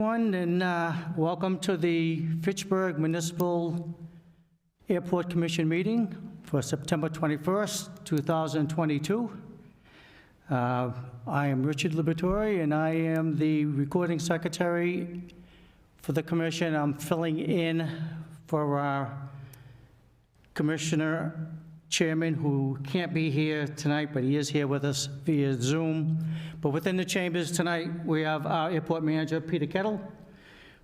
And welcome to the Fitchburg Municipal Airport Commission meeting for September 21st, 2022. I am Richard Liberatore, and I am the recording secretary for the commission. I'm filling in for our commissioner chairman, who can't be here tonight, but he is here with us via Zoom. But within the chambers tonight, we have our airport manager, Peter Kettle.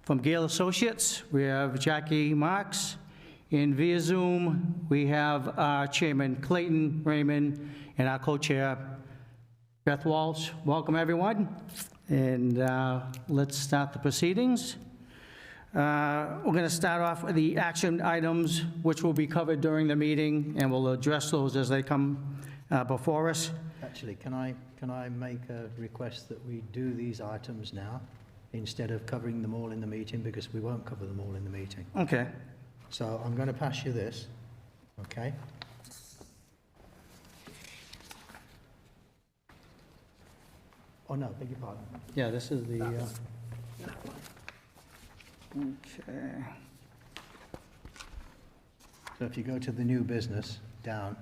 From Gale Associates, we have Jackie Marks. And via Zoom, we have our chairman, Clayton Raymond, and our co-chair, Beth Walsh. Welcome, everyone. And let's start the proceedings. We're going to start off with the action items, which will be covered during the meeting, and we'll address those as they come before us. Actually, can I make a request that we do these items now instead of covering them all in the meeting, because we won't cover them all in the meeting. Okay. So I'm going to pass you this, okay? Oh, no, beg your pardon. Yeah, this is the... That Okay. So if you go to the new business, down.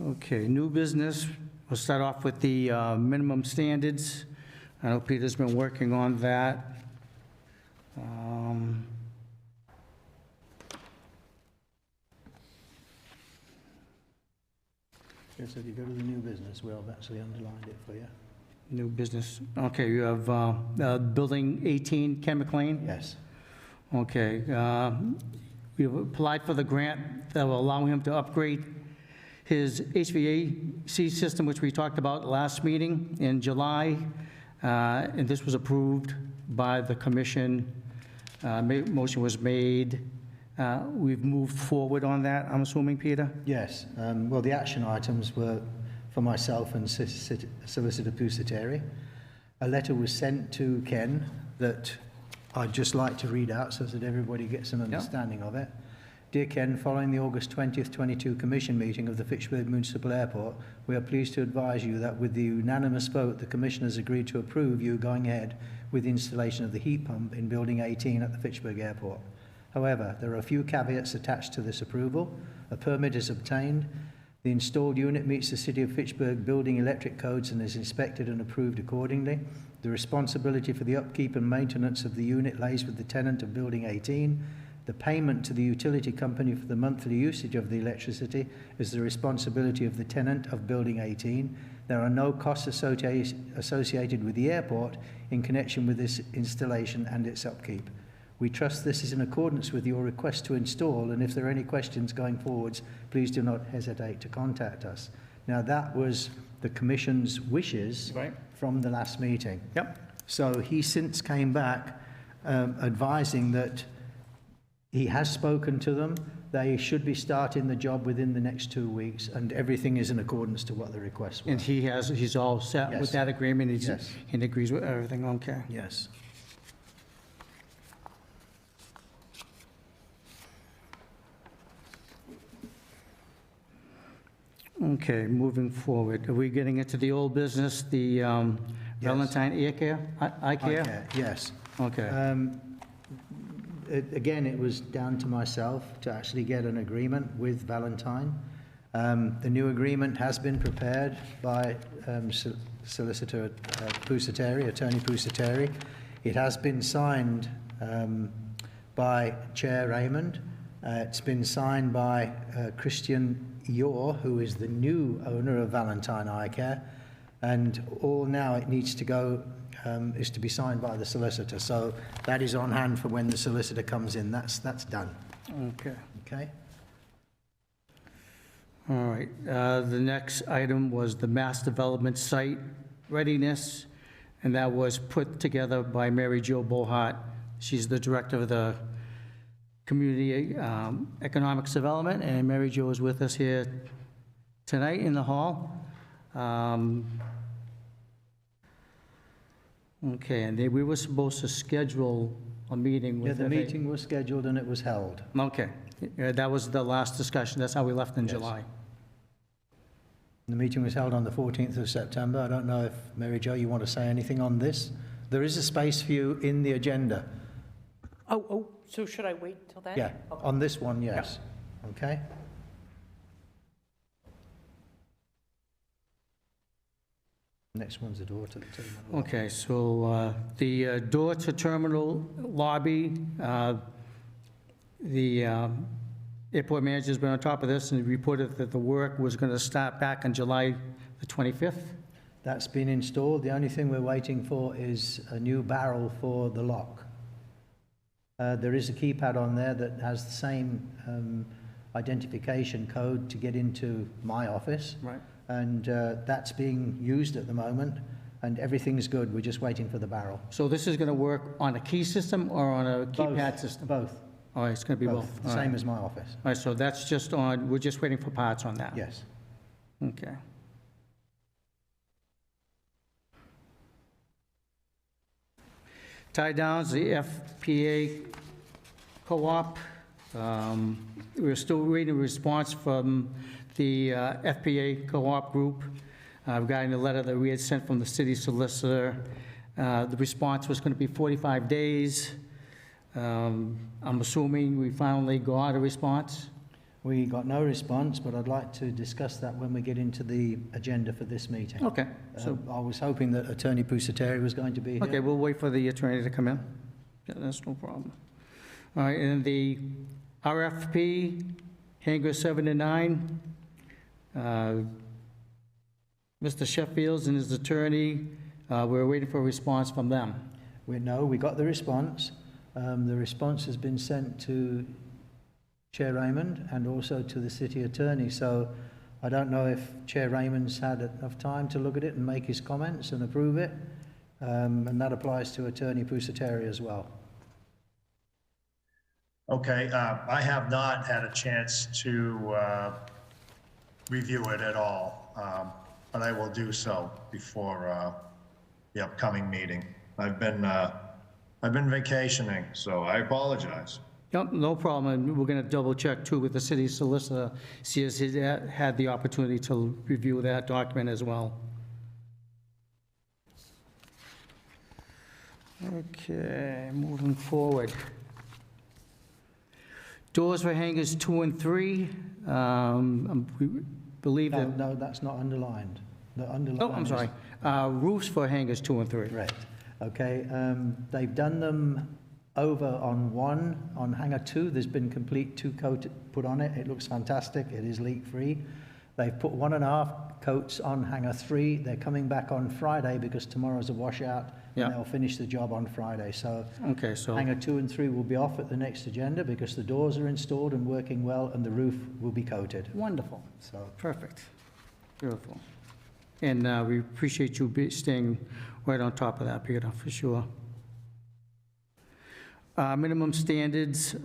Okay, new business. We'll start off with the minimum standards. I know Peter's been working on that. Yes, if you go to the new business, we'll have actually underlined it for you. New business. Okay, you have Building 18, Ken McLean? Yes. Okay. We've applied for the grant that will allow him to upgrade his HVAC system, which we talked about last meeting in July, and this was approved by the commission. Motion was made. We've moved forward on that, I'm assuming, Peter? Yes. Well, the action items were for myself and Solicitor Pusateri. A letter was sent to Ken that I'd just like to read out so that everybody gets an understanding of it. Dear Ken, following the August 20th, 22 Commission meeting of the Fitchburg Municipal Airport, we are pleased to advise you that with the unanimous vote, the Commission has agreed to approve you going ahead with the installation of the heat pump in Building 18 at the Fitchburg Airport. However, there are a few caveats attached to this approval. A permit is obtained. The installed unit meets the City of Fitchburg building electric codes and is inspected and approved accordingly. The responsibility for the upkeep and maintenance of the unit lays with the tenant of Building 18. The payment to the utility company for the monthly usage of the electricity is the responsibility of the tenant of Building 18. There are no costs associated with the airport in connection with this installation and its upkeep. We trust this is in accordance with your request to install, and if there are any questions going forwards, please do not hesitate to contact us. Now, that was the Commission's wishes from the last meeting. Yep. So he since came back advising that he has spoken to them. They should be starting the job within the next 2 weeks, and everything is in accordance to what the request was. And he's all set with that agreement? Yes. He agrees with everything, okay. Yes. Okay, moving forward. Are we getting into the old business, the Valentine Eye Care? Yes. Okay. Again, it was down to myself to actually get an agreement with Valentine. The new agreement has been prepared by Solicitor Pusateri, Attorney Pusateri. It has been signed by Chair Raymond. It's been signed by Christian Yor, who is the new owner of Valentine Eye Care, and all now it needs to go is to be signed by the solicitor. So that is on hand for when the solicitor comes in. That's done. Okay. Okay. All right. The next item was the mass development site readiness, and that was put together by Mary Jo Bohart. She's the director of the Community Economics Development, and Mary Jo is with us here tonight in the hall. Okay, and we were supposed to schedule a meeting with... Yeah, the meeting was scheduled and it was held. Okay, that was the last discussion. That's how we left in Yes. July. The meeting was held on the 14th of September. I don't know if, Mary Jo, you want to say anything on this? There is a space for you in the agenda. So should I wait till then? Yeah, Okay. on this one, yes. Okay? Next one's the door to the terminal. Okay, so the door to terminal lobby, the airport manager's been on top of this and reported that the work was going to start back on July the 25th. That's been installed. The only thing we're waiting for is a new barrel for the lock. There is a keypad on there that has the same identification code to get into my office. Right. And that's being used at the moment, and everything's good. We're just waiting for the barrel. So this is going to work on a key system or on a keypad system? Both. All right, it's going to be both. Both. All Same right. as my office. All right, so that's just on, we're just waiting for parts on that? Yes. Okay. Tie downs, the FPA co-op. We're still waiting a response from the FPA co-op group regarding the letter that we had sent from the city solicitor. The response was going to be 45 days. I'm assuming we finally got a response. We got no response, but I'd like to discuss that when we get into the agenda for this meeting. Okay, so, I was hoping that Attorney Pusateri was going to be here. okay, we'll wait for the attorney to come in. Yeah, that's no problem. All right, and the RFP, Hangar 7 and 9, Mr. Sheffield's and his attorney, we're waiting for a response from them. We got the response. The response has been sent to Chair Raymond and also to the city attorney. So I don't know if Chair Raymond's had enough time to look at it and make his comments and approve it. And that applies to Attorney Pusateri as well. Okay, I have not had a chance to review it at all, but I will do so before the upcoming meeting. I've been vacationing, so I apologize. Yep, no problem, and we're going to double check too with the city solicitor, see if he had the opportunity to review that document as well. Okay, moving forward. Doors for hangars 2 and 3, we believe that, No, that's not underlined. The underlined. oh, I'm sorry, roofs for hangars 2 and 3. Correct. Okay, they've done them over on one. On hangar 2, there's been complete 2 coat put on it. It looks fantastic. It is leak-free. They've put 1.5 coats on hangar 3. They're coming back on Friday because tomorrow's a washout. Yeah. And they'll finish the job on Friday. So Okay, so, hangar 2 and 3 will be off at the next agenda because the doors are installed and working well, and the roof will be coated. wonderful, So perfect, beautiful. And we appreciate you staying right on top of that, Peter, for sure. Minimum standards, this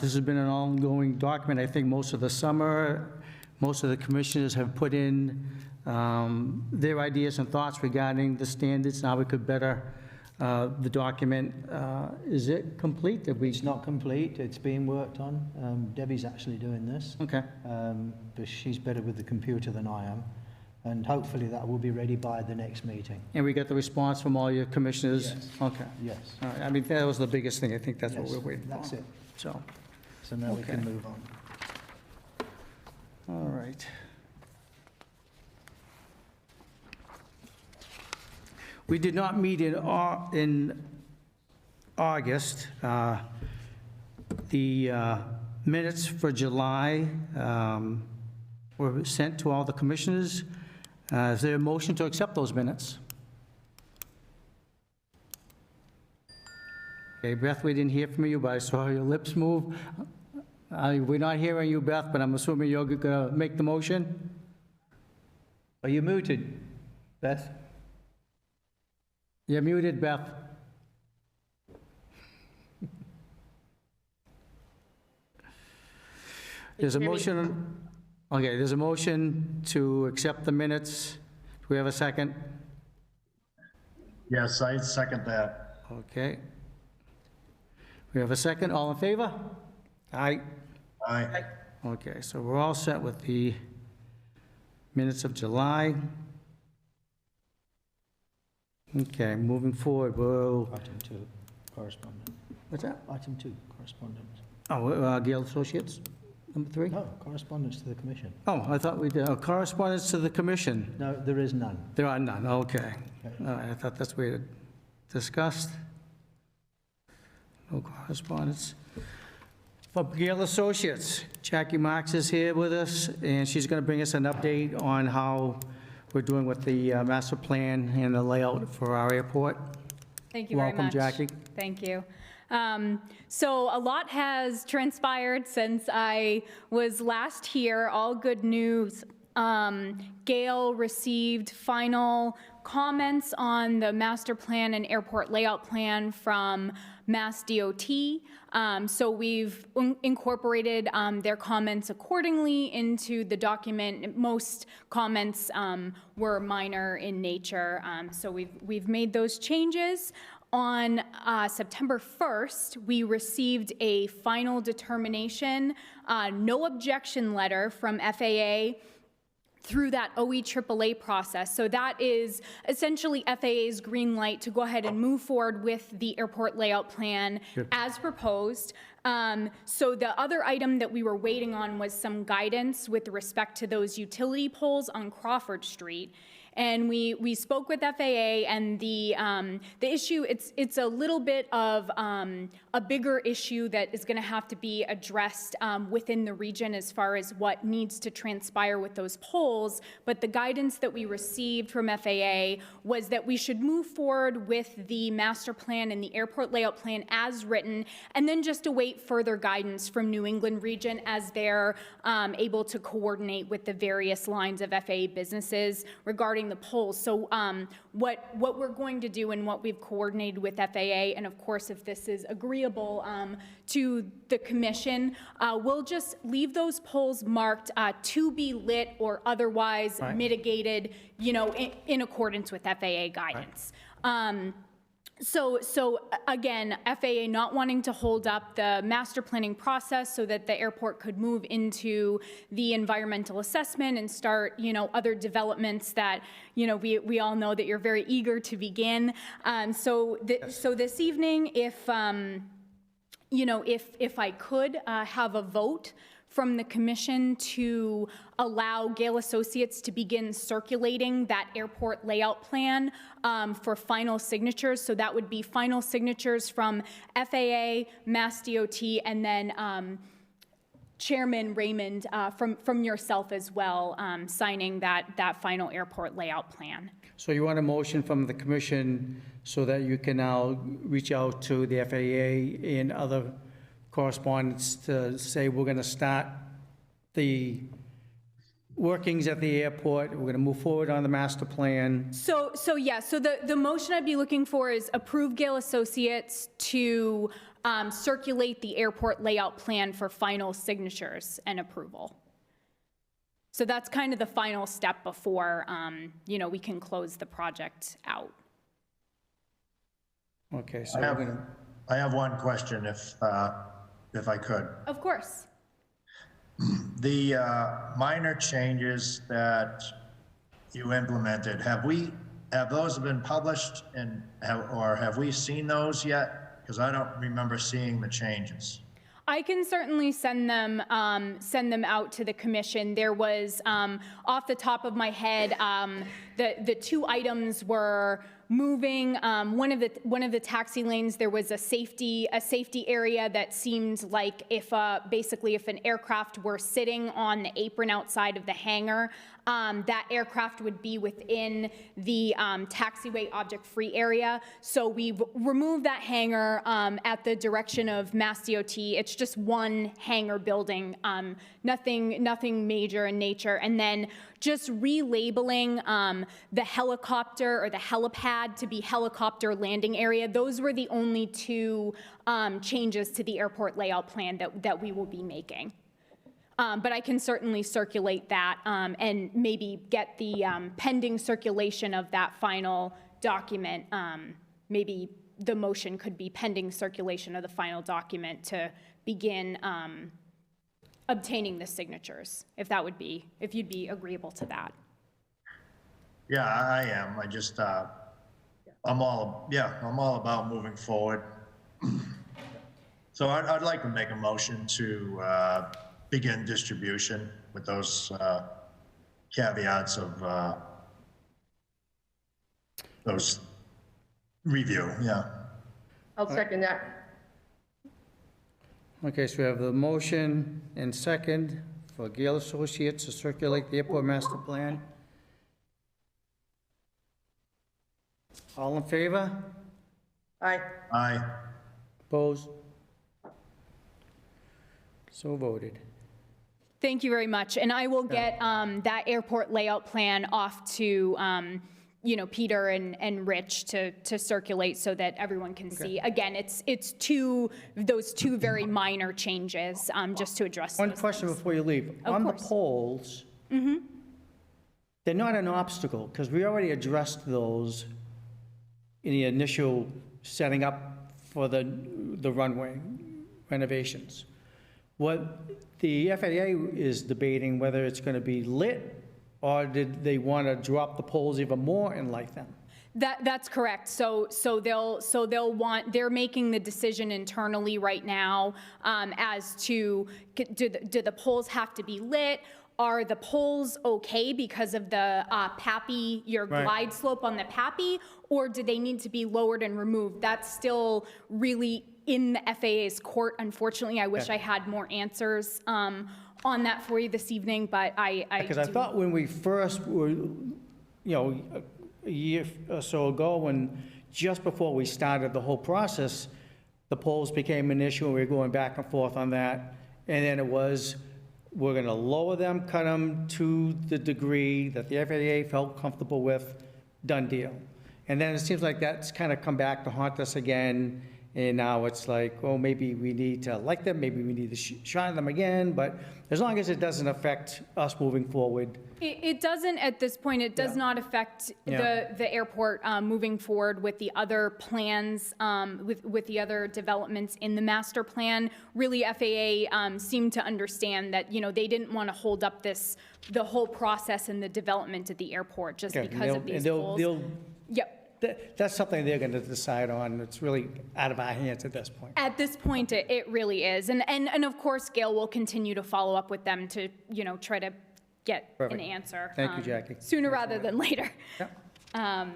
has been an ongoing document. I think most of the summer, most of the commissioners have put in their ideas and thoughts regarding the standards. Now we could better the document. Is it complete? Did we? it's not complete. It's being worked on. Debbie's actually doing this. Okay, But she's better with the computer than I am. And hopefully that will be ready by the next meeting. and we got the response from all your commissioners? Yes. Okay, Yes. all right, I mean, that was the biggest thing. I think that's what Yes, we're waiting for. That's it. So, So now we can Okay. move on. all right. We did not meet in August. The minutes for July were sent to all the commissioners. Is there a motion to accept those minutes? Okay, Beth, we didn't hear from you, but I saw your lips move. We're not hearing you, Beth, but I'm assuming you're going to make the motion? Are you muted, Beth? You're muted, Beth. There's a motion, okay, there's a motion to accept the minutes. Do we have a second? Yes, I second that. Okay. We have a second, all in favor? Aye. Aye. Okay, so we're all set with the Minutes of July. Okay, moving forward, we'll, Item 2, correspondence. what's that? Item 2, correspondence. Oh, Gale Associates, number 3? No, correspondence to the commission. Oh, I thought we did, correspondence to the commission. No, there is none. There are none, okay. Okay. All right, I thought that's what we had discussed. No correspondence. For Gale Associates, Jackie Marks is here with us, and she's going to bring us an update on how we're doing with the master plan and the layout for our airport. Thank you very much. Welcome, Jackie. Thank you. So a lot has transpired since I was last here. All good news. Gail received final comments on the master plan and airport layout plan from Mass DOT. So we've incorporated their comments accordingly into the document. Most comments were minor in nature, so we've made those changes. On September 1st, we received a final determination, no objection letter from FAA through that OE-AAA process. So that is essentially FAA's green light to go ahead and move forward with the airport layout plan as proposed. So the other item that we were waiting on was some guidance with respect to those utility poles on Crawford Street. And we spoke with FAA, and the issue, it's a little bit of a bigger issue that is going to have to be addressed within the region as far as what needs to transpire with those poles. But the guidance that we received from FAA was that we should move forward with the master plan and the airport layout plan as written, and then just await further guidance from New England region as they're able to coordinate with the various lines of FAA businesses regarding the poles. So what we're going to do and what we've coordinated with FAA, and of course if this is agreeable to the commission, we'll just leave those poles marked to be lit or otherwise mitigated, you know, in accordance with FAA guidance. So again, FAA not wanting to hold up the master planning process so that the airport could move into the environmental assessment and start, you know, other developments that, you know, we all know that you're very eager to begin. So this evening, if, you know, if I could have a vote from the commission to allow Gale Associates to begin circulating that airport layout plan for final signatures. So that would be final signatures from FAA, Mass DOT, and then Chairman Raymond from yourself as well, signing that final airport layout plan. So you want a motion from the commission so that you can now reach out to the FAA and other correspondence to say we're going to start the workings at the airport, we're going to move forward on the master plan. So yeah, so the motion I'd be looking for is approve Gale Associates to circulate the airport layout plan for final signatures and approval. So that's kind of the final step before, you know, we can close the project out. Okay, so we're going to... I have one question if I could. Of course. The minor changes that you implemented, have those been published or have we seen those yet? Because I don't remember seeing the changes. I can certainly send them out to the commission. There was, off the top of my head, the two items were moving one of the taxi lanes. There was a safety area that seemed like basically if an aircraft were sitting on the apron outside of the hangar, that aircraft would be within the taxiway object-free area. So we've removed that hangar at the direction of Mass DOT. It's just one hangar building, nothing major in nature. And then just relabeling the helicopter or the helipad to be helicopter landing area. Those were the only two changes to the airport layout plan that we will be making. But I can certainly circulate that and maybe get the pending circulation of that final document. Maybe the motion could be pending circulation of the final document to begin obtaining the signatures, if you'd be agreeable to that. Yeah, I am. I just, I'm all about moving forward. So I'd like to make a motion to begin distribution with those caveats of those review, yeah. I'll second that. Okay, so we have the motion and second for Gale Associates to circulate the airport master plan. All in favor? Aye. Aye. Opposed? So voted. Thank you very much. And I will get that airport layout plan off to, Peter and Rich to circulate so that everyone can see. Again, it's those two very minor changes, just to address One those question things. before you leave. Of On the course. polls, they're not an obstacle, because we already addressed those in the initial setting up for the runway renovations. What the FAA is debating, whether it's going to be lit, or did they want to drop the poles even more and light them? That's correct. So they're making the decision internally right now as to do the poles have to be lit? Are the poles okay because of the PAPI, your Right. glide slope on the PAPI, or do they need to be lowered and removed? That's still really in the FAA's court. Unfortunately, I wish I had more answers on that for you this evening, but Because I thought when we first were, a year or so ago, when just before we started the whole process, the polls became an issue, and we were going back and forth on that. And then it was, we're going to lower them, cut them to the degree that the FAA felt comfortable with, done deal. And then it seems like that's kind of come back to haunt us again. And now it's like, oh, maybe we need to like them, maybe we need to shine them again. But as long as it doesn't affect us moving forward. It doesn't at this point. It does not affect Yeah. the airport moving forward with the other plans, with the other developments in the master plan. Really, FAA seemed to understand that, they didn't want to hold up the whole process and the development at the airport just Okay, because of these and goals. Yep. That's something they're going to decide on. It's really out of our hands at this point. At this point, it really is. And of course, Gail will continue to follow up with them to, try to get Perfect. an answer. Thank you, Jackie. Sooner rather than later. Yep.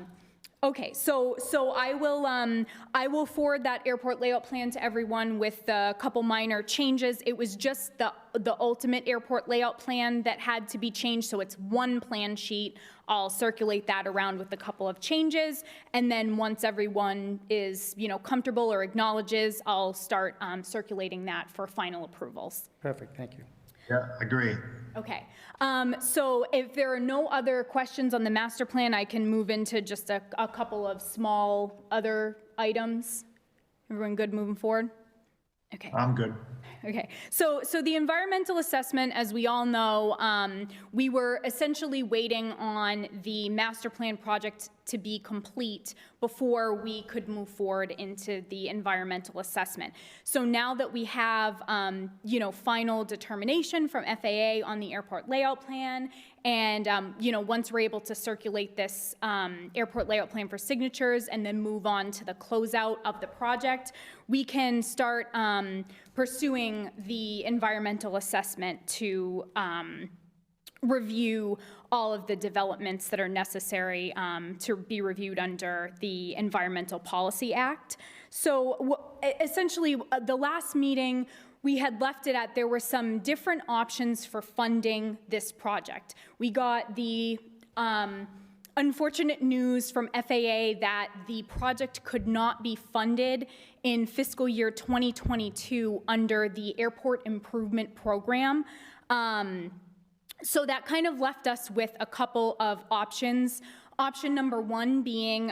Okay, so I will forward that airport layout plan to everyone with a couple minor changes. It was just the ultimate airport layout plan that had to be changed, so it's one plan sheet. I'll circulate that around with a couple of changes, and then once everyone is, comfortable or acknowledges, I'll start circulating that for final approvals. Perfect, thank you. Yeah, agree. Okay, so if there are no other questions on the master plan, I can move into just a couple of small other items. Everyone good moving forward? Okay. I'm good. Okay, so the environmental assessment, as we all know, we were essentially waiting on the master plan project to be complete before we could move forward into the environmental assessment. So now that we have, final determination from FAA on the airport layout plan, and, once we're able to circulate this airport layout plan for signatures and then move on to the closeout of the project, we can start pursuing the environmental assessment to review all of the developments that are necessary to be reviewed under the Environmental Policy Act. So essentially, the last meeting, we had left it at there were some different options for funding this project. We got the unfortunate news from FAA that the project could not be funded in fiscal year 2022 under the Airport Improvement Program. So that kind of left us with a couple of options. Option number one being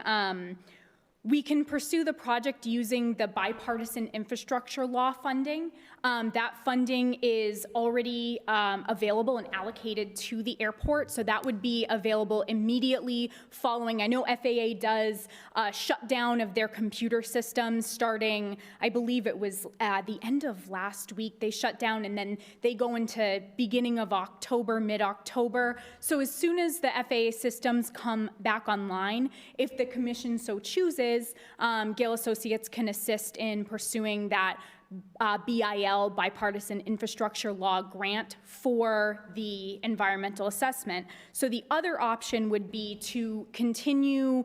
We can pursue the project using the bipartisan infrastructure law funding. That funding is already available and allocated to the airport, so that would be available immediately following. I know FAA does shutdown of their computer systems starting, I believe it was at the end of last week, they shut down, and then they go into beginning of October, mid-October. So as soon as the FAA systems come back online, if the commission so chooses, Gale Associates can assist in pursuing that BIL, Bipartisan Infrastructure Law grant for the environmental assessment. So the other option would be to continue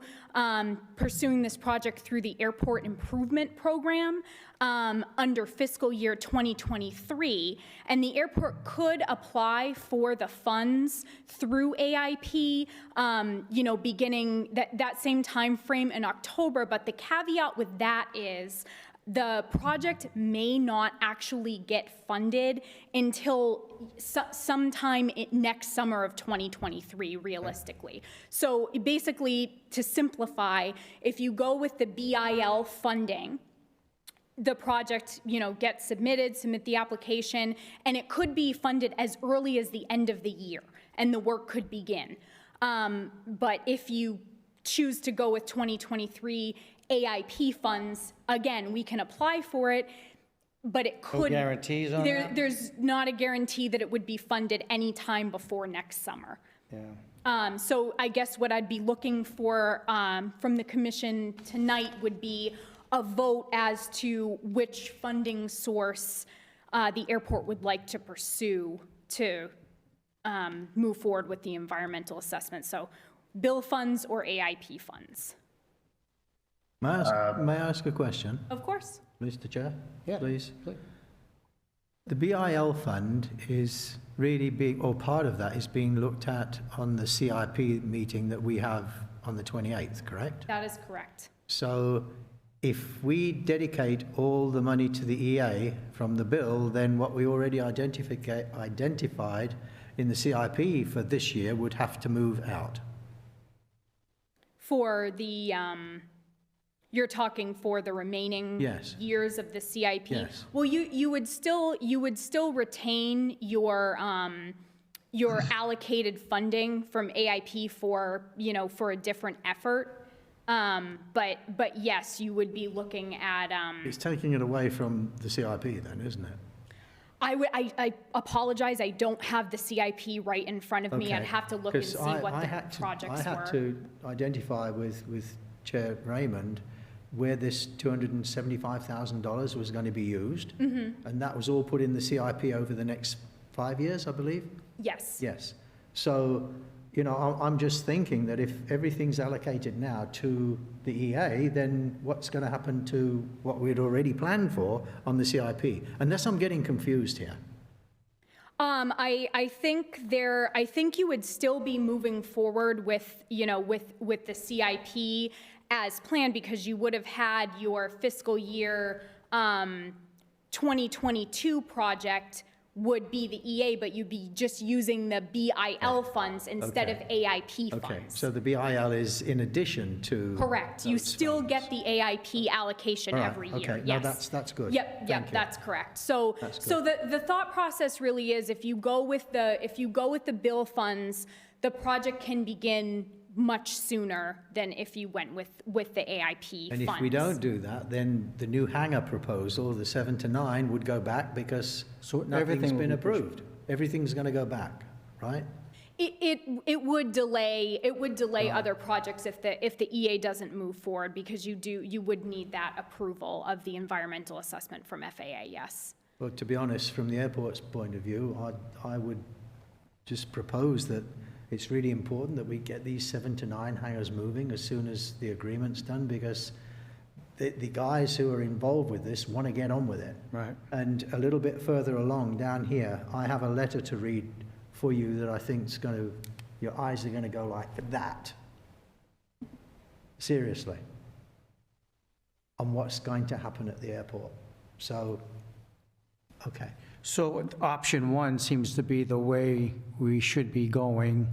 pursuing this project through the Airport Improvement Program under fiscal year 2023, and the airport could apply for the funds through AIP, beginning that same time frame in October. But the caveat with that is the project may not actually get funded until sometime next summer of 2023, realistically. So basically, to simplify, if you go with the BIL funding, the project, gets submit the application, and it could be funded as early as the end of the year, and the work could begin. But if you choose to go with 2023 AIP funds, again, we can apply for it, but it could. No guarantees on that? There's not a guarantee that it would be funded any time before next summer. Yeah. So I guess what I'd be looking for from the commission tonight would be a vote as to which funding source the airport would like to pursue to move forward with the environmental assessment. So bill funds or AIP funds. May I ask a question, Of course. Mr. Chair? Yeah. Please. The BIL fund is really being, or part of that is being looked at on the CIP meeting that we have on the 28th, correct? That is correct. So if we dedicate all the money to the EA from the bill, then what we already identified in the CIP for this year would have to move out. For the, you're talking for the remaining Yes. years of the CIP? Yes. Well, you would still retain your allocated funding from AIP for a different effort. But yes, you would be looking at, It's taking it away from the CIP then, isn't it? I apologize, I don't have the CIP right in front of me. I'd Okay. have to look and 'Cause see I what the had to- projects I had were. to identify with Chair Raymond where this $275,000 was going to be used. Mm-hmm. And that was all put in the CIP over the next 5 years, I believe? Yes. Yes. So, I'm just thinking that if everything's allocated now to the EA, then what's going to happen to what we'd already planned for on the CIP? Unless I'm getting confused here. I think you would still be moving forward with the CIP as planned, because you would have had your fiscal year 2022 project would be the EA, but you'd be just using the BIL funds instead of AIP funds. Okay, so the BIL is in addition to. Correct. You those still funds. get the AIP allocation All right, every year. okay. Yes. No, that's good. Yep, Thank you. that's correct. So, That's so the thought process really is, if you go with the bill funds, the project can begin much sooner than if you went with the AIP And funds. if we don't do that, then the new hangar proposal, the 7 to 9, would go back because nothing's everything will been be pushed. approved. Everything's going to go back, right? It would delay other projects if the EA doesn't move forward, because you would need that approval of the environmental assessment from FAA. Yes. Well, to be honest, from the airport's point of view, I would just propose that it's really important that we get these 7 to 9 hangars moving as soon as the agreement's done, because the guys who are involved with this want to get on with it. Right. And a little bit further along down here, I have a letter to read for you that I think is going to, your eyes are going to go like that. Seriously. On what's going to happen at the airport. So, okay. So option one seems to be the way we should be going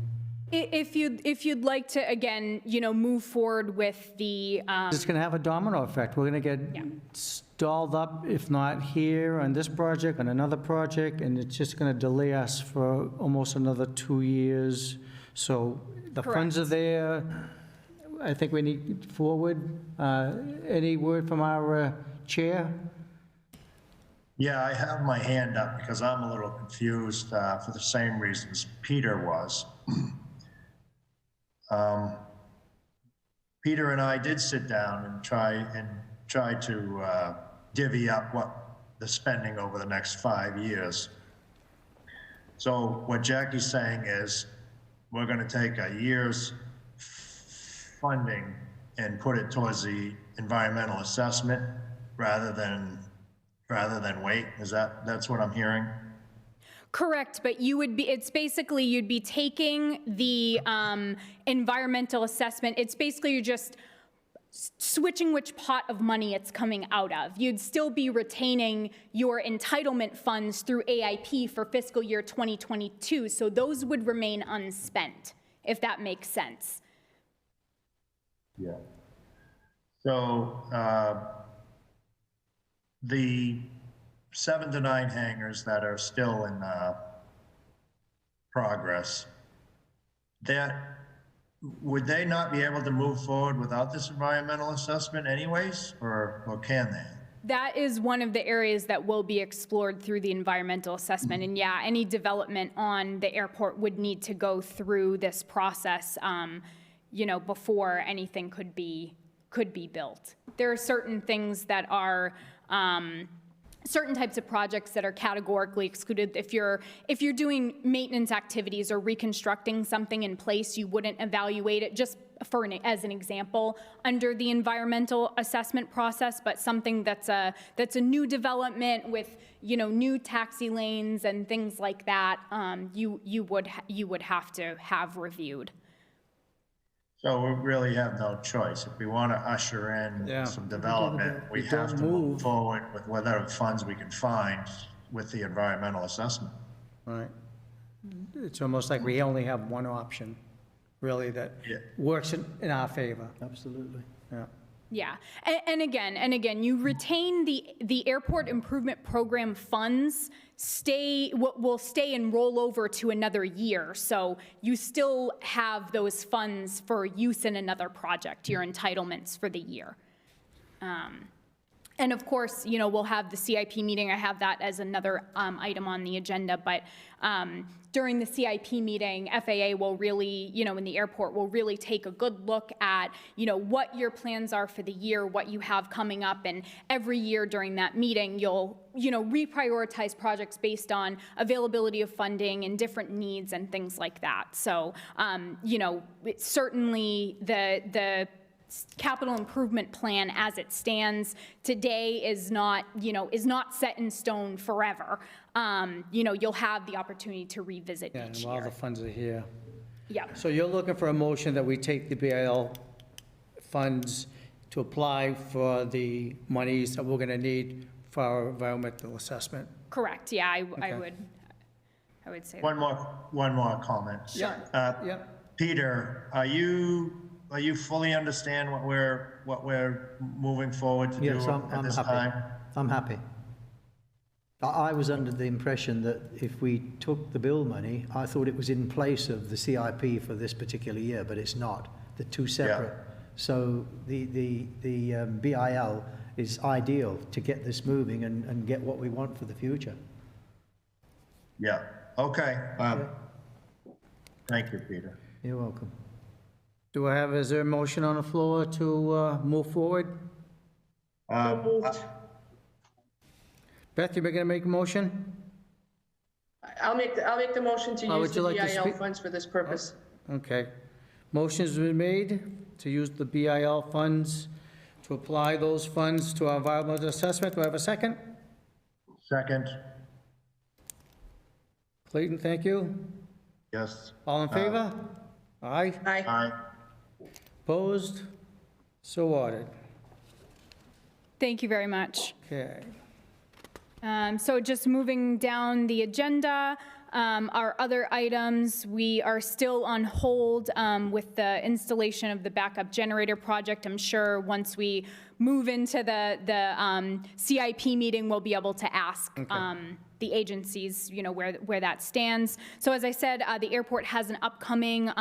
If you'd like to, again, move forward with the, It's going to have a domino effect. We're going to get stalled up, if not here on this project, on another project, and it's just going to delay us for almost another 2 years. So the funds are there. I think we need forward. Any word from our chair? Yeah, I have my hand up because I'm a little confused for the same reasons Peter was. Peter and I did sit down and try to divvy up what the spending over the next 5 years. So what Jackie's saying is we're going to take a year's funding and put it towards the environmental assessment rather than wait. That's what I'm hearing? correct, but it's basically, you'd be taking the environmental assessment, it's basically you're just switching which pot of money it's coming out of. You'd still be retaining your entitlement funds through AIP for fiscal year 2022, so those would remain unspent, if that makes sense. Yeah. So the 7 to 9 hangars that are still in progress, would they not be able to move forward without this environmental assessment anyways, or can they? That is one of the areas that will be explored through the environmental assessment. And yeah, any development on the airport would need to go through this process, before anything could be built. There are certain things that are, certain types of projects that are categorically excluded. If you're doing maintenance activities or reconstructing something in place, you wouldn't evaluate it, just as an example, under the environmental assessment process. But something that's a new development with new taxi lanes and things like that, you would have to have reviewed. So we really have no choice. If we want to usher in some development, we have to move forward with whatever funds we can find with the environmental assessment. Right. It's almost like we only have one option, really, that works in our favor. Absolutely. Yeah. Yeah, and again, you retain the airport improvement program funds will stay and roll over to another year. So you still have those funds for use in another project, your entitlements for the year. And of course, we'll have the CIP meeting. I have that as another item on the agenda, but during the CIP meeting, FAA will really, in the airport, will really take a good look at, what your plans are for the year, what you have coming up, and every year during that meeting, you'll, reprioritize projects based on availability of funding and different needs and things like that. So, certainly the capital improvement plan as it stands today is not set in stone forever. You'll have the opportunity to revisit Yeah, each and all the year. funds are here. Yeah, So you're looking for a motion that we take the BIL funds to apply for the monies that we're going to need for our environmental assessment? correct. Yeah, I would say that. One more comment. Sure. Yep. Peter, are you fully understand what we're moving forward to do Yes, at I'm this happy. time? I'm happy. I was under the impression that if we took the bill money, I thought it was in place of the CIP for this particular year, but it's not. They're two separate. So the BIL is ideal to get this moving and get what we want for the future. Yeah, okay. Thank you, Peter. You're welcome. Is there a motion on the floor to move forward? Beth, you going to make a motion? I'll make the motion to How use would you the like to BIL speak? funds for this purpose. Okay. Motion's been made to use the BIL funds, to apply those funds to our environmental assessment. Do I have a second? Second, Clayton, thank you. yes. All in favor? Aye. Aye. Aye. Opposed? So ordered. Thank you very much. Okay. So just moving down the agenda, Our other items, we are still on hold with the installation of the backup generator project. I'm sure once we move into the CIP meeting, we'll be able to ask the agencies, where that stands. So as I said, the airport has an upcoming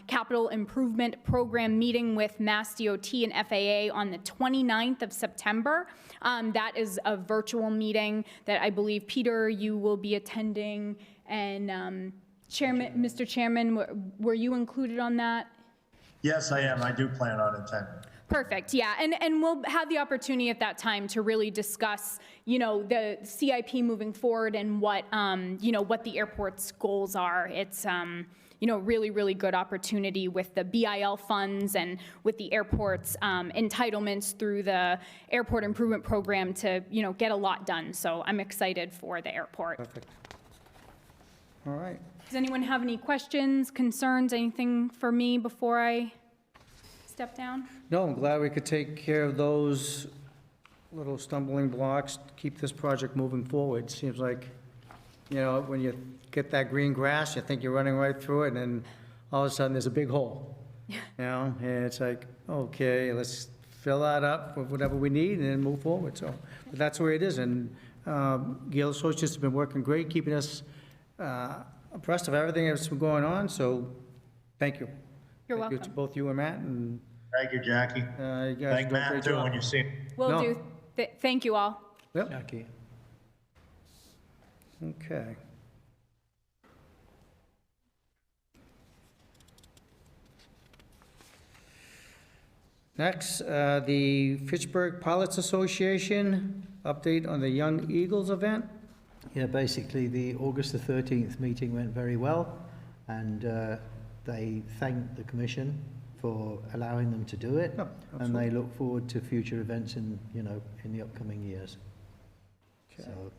capital improvement program meeting with Mass DOT and FAA on the 29th of September. That is a virtual meeting that I believe, Peter, you will be attending. And Mr. Chairman, were you included on that? Yes, I am. I do plan on attending. Perfect, yeah, and we'll have the opportunity at that time to really discuss, the CIP moving forward and what, what the airport's goals are. It's, really, really good opportunity with the BIL funds and with the airport's entitlements through the Airport Improvement Program to, get a lot done. So I'm excited for the airport. Perfect. All right. Does anyone have any questions, concerns, anything for me before I step down? No, I'm glad we could take care of those little stumbling blocks, keep this project moving forward. Seems like, when you get that green grass, you think you're running right through it, and then all of a sudden, there's a big hole. And it's like, okay, let's fill that up with whatever we need and then move forward. So, but that's where it is, and Gale Associates have been working great, keeping us abreast of everything that's been going on, so thank you. You're Thank you welcome. to both you and Matt, and Thank you, Jackie. you guys Thank do a Matt great too job. when you see him. Will No. do. Thank you all. Yep, Jackie. okay. Next, the Fitchburg Pilots Association, update on the Young Eagles event. Yeah, basically, the August the 13th meeting went very well, and they thanked the commission for allowing them to do it, Yeah, and they look forward to future events in the upcoming years. Okay. So,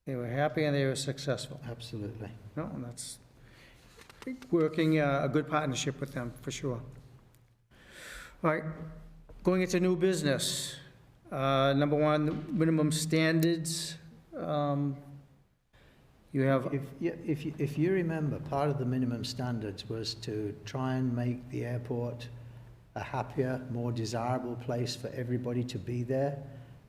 They were happy and they were successful. absolutely. No, and that's working a good partnership with them, for sure. All right, going into new business. Number one, minimum standards. You have, If you remember, part of the minimum standards was to try and make the airport a happier, more desirable place for everybody to be there,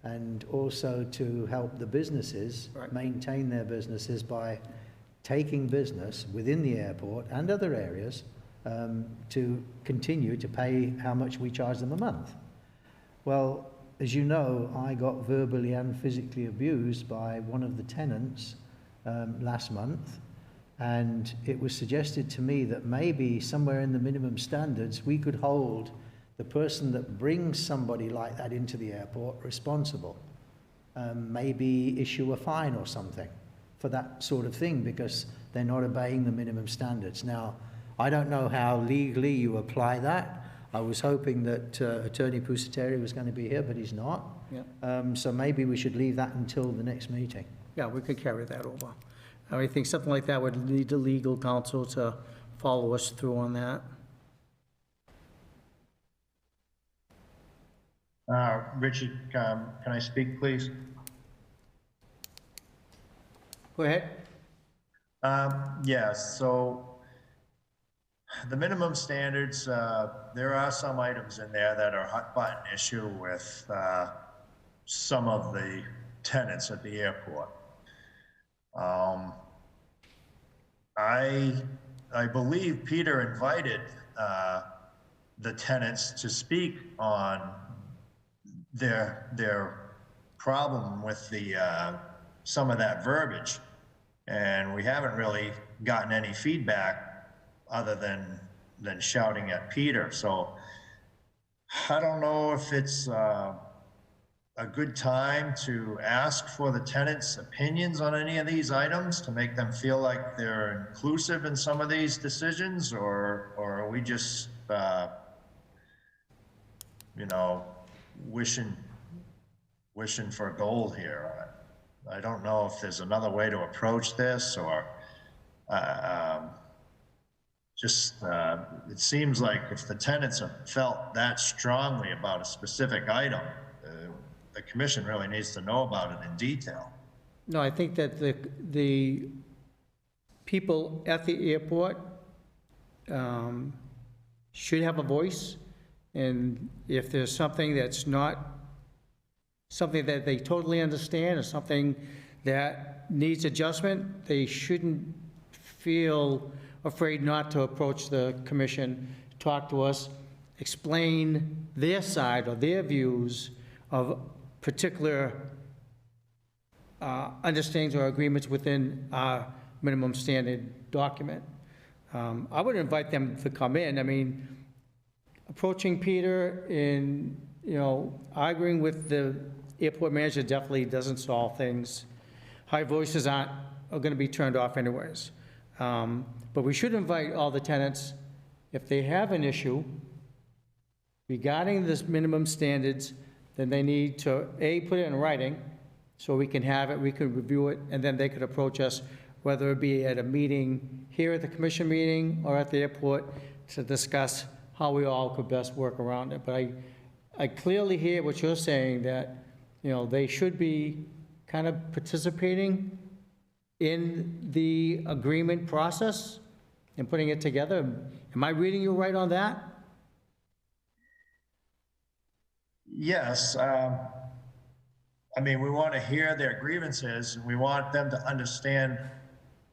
and also to help the businesses Right. maintain their businesses by taking business within the airport and other areas to continue to pay how much we charge them a month. Well, as you know, I got verbally and physically abused by one of the tenants last month, and it was suggested to me that maybe somewhere in the minimum standards we could hold the person that brings somebody like that into the airport responsible, maybe issue a fine or something for that sort of thing, because they're not obeying the minimum standards. Now, I don't know how legally you apply that. I was hoping that Attorney Pusateri was going to be here, but he's not. Yeah. So maybe we should leave that until the next meeting. yeah, we could carry that over. I think something like that would need the legal counsel to follow us through on that. Richard, can I speak, please? Go ahead. Yes, so the minimum standards, there are some items in there that are hot button issue with some of the tenants at the airport. I believe Peter invited the tenants to speak on their problem with the some of that verbiage, and we haven't really gotten any feedback other than shouting at Peter. So I don't know if it's a good time to ask for the tenants' opinions on any of these items to make them feel like they're inclusive in some of these decisions, or are we just wishing for gold here? I don't know if there's another way to approach this, or it seems like if the tenants have felt that strongly about a specific item, the commission really needs to know about it in detail. No, I think that the people at the airport should have a voice, and if there's something that's not something that they totally understand or something that needs adjustment, they shouldn't feel afraid not to approach the commission, talk to us, explain their side or their views of particular understandings or agreements within our minimum standard document. I would invite them to come in. I mean, approaching Peter and, arguing with the airport manager definitely doesn't solve things. High voices are going to be turned off anyways. But we should invite all the tenants, if they have an issue regarding this minimum standards, then they need to, A, put it in writing, so we can have it, we can review it, and then they could approach us, whether it be at a meeting here at the commission meeting or at the airport, to discuss how we all could best work around it. But I clearly hear what you're saying, that, they should be kind of participating in the agreement process and putting it together. Am I reading you right on that? Yes. I mean, we want to hear their grievances, and we want them to understand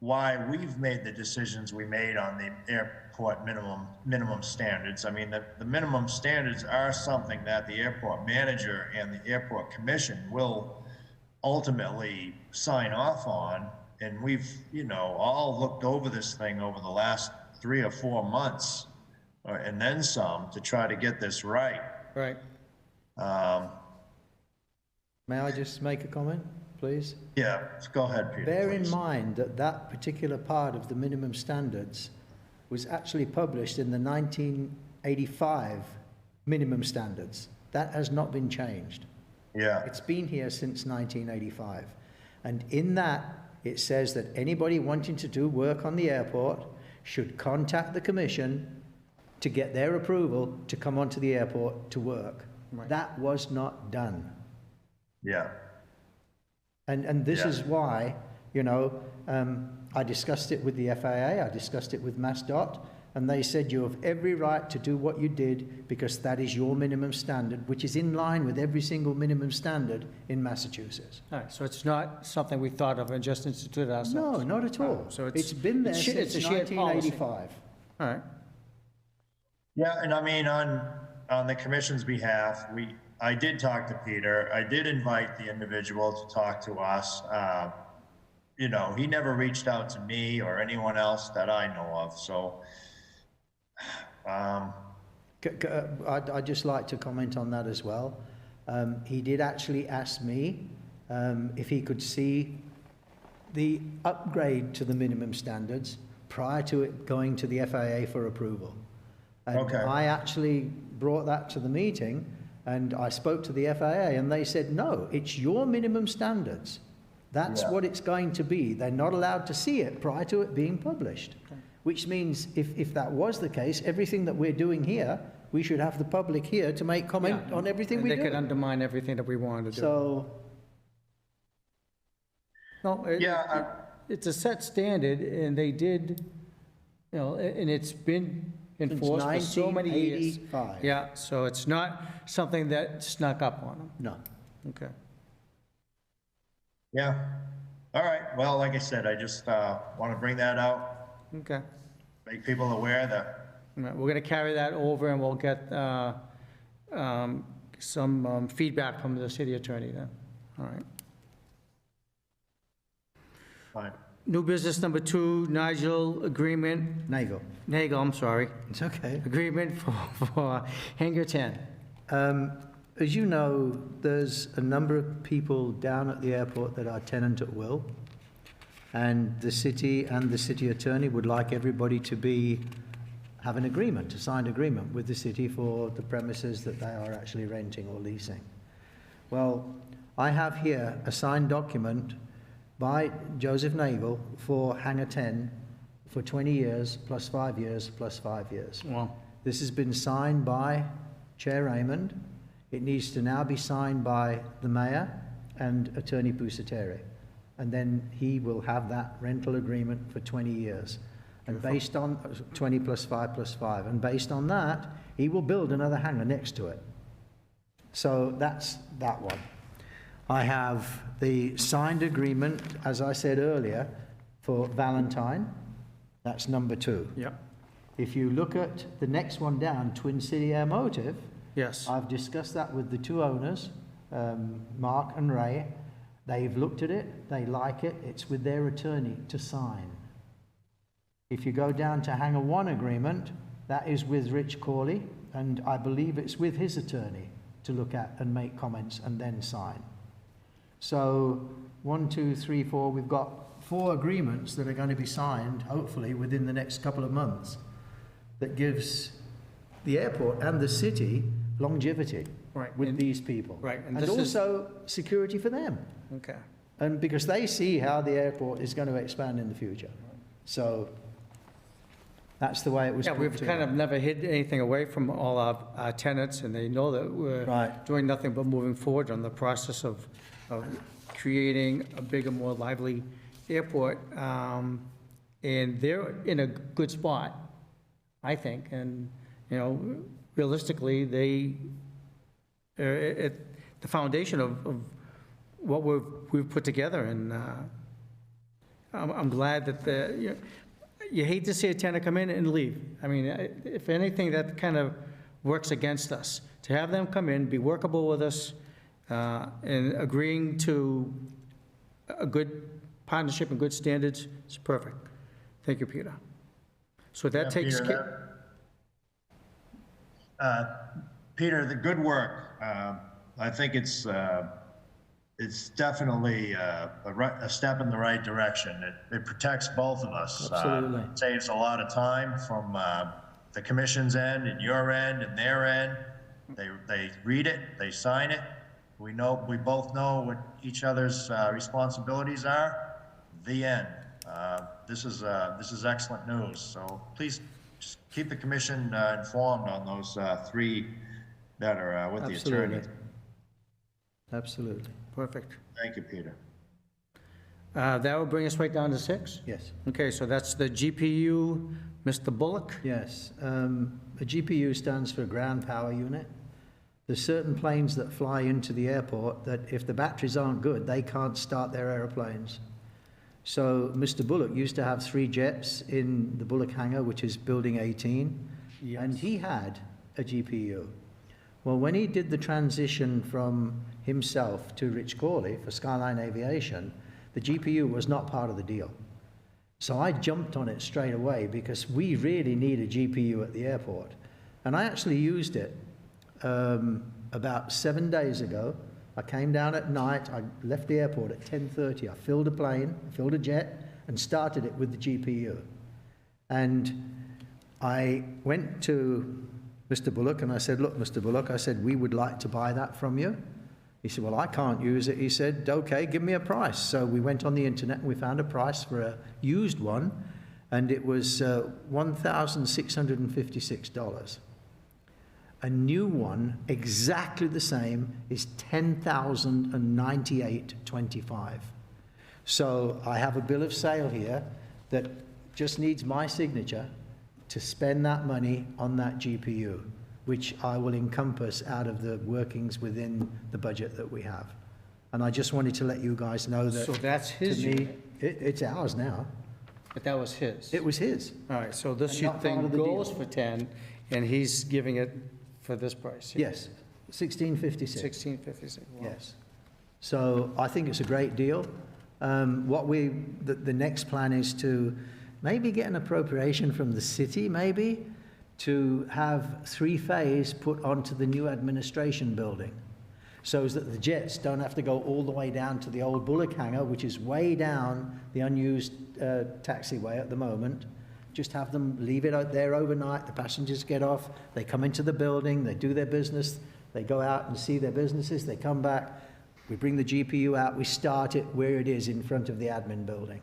why we've made the decisions we made on the airport minimum standards. I mean, the minimum standards are something that the airport manager and the airport commission will ultimately sign off on. And we've, all looked over this thing over the last 3 or 4 months, and then some, to try to get this right. Right. May I just make a comment, please? Yeah, go ahead, Peter. Bear in please. mind that that particular part of the minimum standards was actually published in the 1985 minimum standards. That has not been changed. Yeah, It's been here since 1985. And in that, it says that anybody wanting to do work on the airport should contact the commission to get their approval to come onto the airport to work. Right. That was not done. yeah, And this Yeah. is why, I discussed it with the FAA, I discussed it with MassDOT, and they said you have every right to do what you did because that is your minimum standard, which is in line with every single minimum standard in Massachusetts. All right, so it's not something we thought of and just instituted ourselves? No, not at all. So It's been there it's since a shared policy. 1985. All right, yeah. And I mean, on the commission's behalf, I did talk to Peter. I did invite the individual to talk to us. He never reached out to me or anyone else that I know of. So, I'd just like to comment on that as well. He did actually ask me if he could see the upgrade to the minimum standards prior to it going to the FAA for approval. And Okay. I actually brought that to the meeting, and I spoke to the FAA, and they said, no, it's your minimum standards. That's Yeah. what it's going to be. They're not allowed to see it prior to it being published. Which means if that was the case, everything that we're doing here, we should have the public here to make comment Yeah. on everything And we they could do. undermine everything that we wanted to do. So, No, yeah, it's a set standard, and they did, and it's been enforced for so many years. 1985. Yeah, so it's not something that snuck up on them. No. Okay. yeah. All right. Well, like I said, I just want to bring that out, Okay. make people aware that. All right, we're going to carry that over, and we'll get some feedback from the city attorney then. All right. Fine. New business number 2, Nigel agreement, Nagel, I'm sorry, It's okay. agreement for Hangar 10. As you know, there's a number of people down at the airport that are tenant at will, and the city and the city attorney would like everybody to have an agreement, a signed agreement with the city for the premises that they are actually renting or leasing. Well, I have here a signed document by Joseph Nagel for Hangar 10 for 20 years, plus 5 years, plus 5 years. Well, This has been signed by Chair Raymond. It needs to now be signed by the Mayor and Attorney Pusateri. and then he will have that rental agreement for 20 years. And based on 20 plus 5 plus 5, and based on that, he will build another hangar next to it. So that's that one. I have the signed agreement, as I said earlier, for Valentine. That's number 2. Yep. If you look at the next one down, Twin City Air Motive, Yes. I've discussed that with the 2 owners, Mark and Ray. They've looked at it, they like it, it's with their attorney to sign. If you go down to Hangar 1 agreement, that is with Rich Corley, and I believe it's with his attorney to look at and make comments and then sign. So 1, 2, 3, 4, we've got 4 agreements that are going to be signed, hopefully, within the next couple of months, that gives the airport and the city longevity Right, with and- these people. right, and And this is- also security for them. Okay. And because they see how the airport is going to expand in the future. So that's the way it was Yeah, put we've kind together. of never hid anything away from all our tenants, and they know that we're Right. doing nothing but moving forward on the process of creating a bigger, more lively airport. And they're in a good spot, I think, and, you know, realistically, they, the foundation of what we've put together, and I'm glad that you hate to see a tenant come in and leave. I mean, if anything, that kind of works against us. To have them come in, be workable with us, and agreeing to a good partnership and good standards, is perfect. Thank you, Peter. So that Yeah, takes Peter, care. Peter, the good work. I think it's definitely a step in the right direction. It protects both of us. Absolutely. Saves a lot of time from the commission's end and your end and their end. They read it, they sign it. We both know what each other's responsibilities are. The end. This is excellent news. So please just keep the commission informed on those 3 that are with the Absolutely. attorney. Absolutely. Perfect. Thank you, Peter. That will bring us right down to 6? Yes. Okay, so that's the GPU, Mr. Bullock? Yes. A GPU stands for Ground Power Unit. There's certain planes that fly into the airport that if the batteries aren't good, they can't start their aeroplanes. So Mr. Bullock used to have 3 jets in the Bullock hangar, which is Building 18, and he had a GPU. Well, when he did the transition from himself to Rich Corley for Skyline Aviation, the GPU was not part of the deal. So I jumped on it straight away because we really need a GPU at the airport. And I actually used it about 7 days ago. I came down at night, I left the airport at 10:30. I filled a plane, filled a jet, and started it with the GPU. And I went to Mr. Bullock and I said, look, Mr. Bullock, I said, we would like to buy that from you. He said, well, I can't use it. He said, okay, give me a price. So we went on the internet and we found a price for a used one, and it was $1,656. A new one, exactly the same, is $10,098.25. So I have a bill of sale here that just needs my signature to spend that money on that GPU, which I will encompass out of the workings within the budget that we have. And I just wanted to let you guys know that. So that's his To me, unit, it's ours now. but that was his. It was his. All right, so this And not part thing of the goes deal. for 10, and he's giving it for this price? Yes, 1656. 1656. Wow. Yes. So I think it's a great deal. The next plan is to maybe get an appropriation from the city, maybe, to have 3-phase put onto the new administration building, so that the jets don't have to go all the way down to the old Bullock hangar, which is way down the unused taxiway at the moment. Just have them leave it out there overnight, the passengers get off, they come into the building, they do their business, they go out and see their businesses, they come back, we bring the GPU out, we start it where it is in front of the admin building.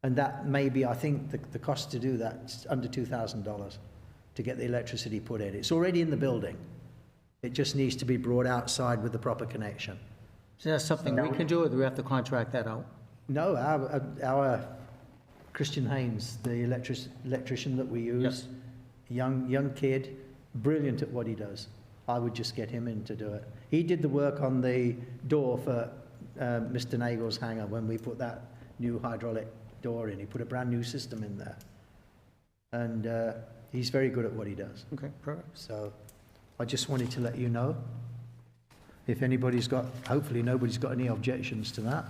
And that may be, I think, the cost to do that is under $2,000 to get the electricity put in. It's already in the building. It just needs to be brought outside with the proper connection. Is that something we can do, or do we have to contract that out? No, our Christian Haynes, the electrician that we use, young kid, brilliant at what he does. I would just get him in to do it. He did the work on the door for Mr. Nagel's hangar when we put that new hydraulic door in. He put a brand new system in there. And he's very good at what he does. Okay, perfect. So I just wanted to let you know. If anybody's got, hopefully nobody's got any objections to that.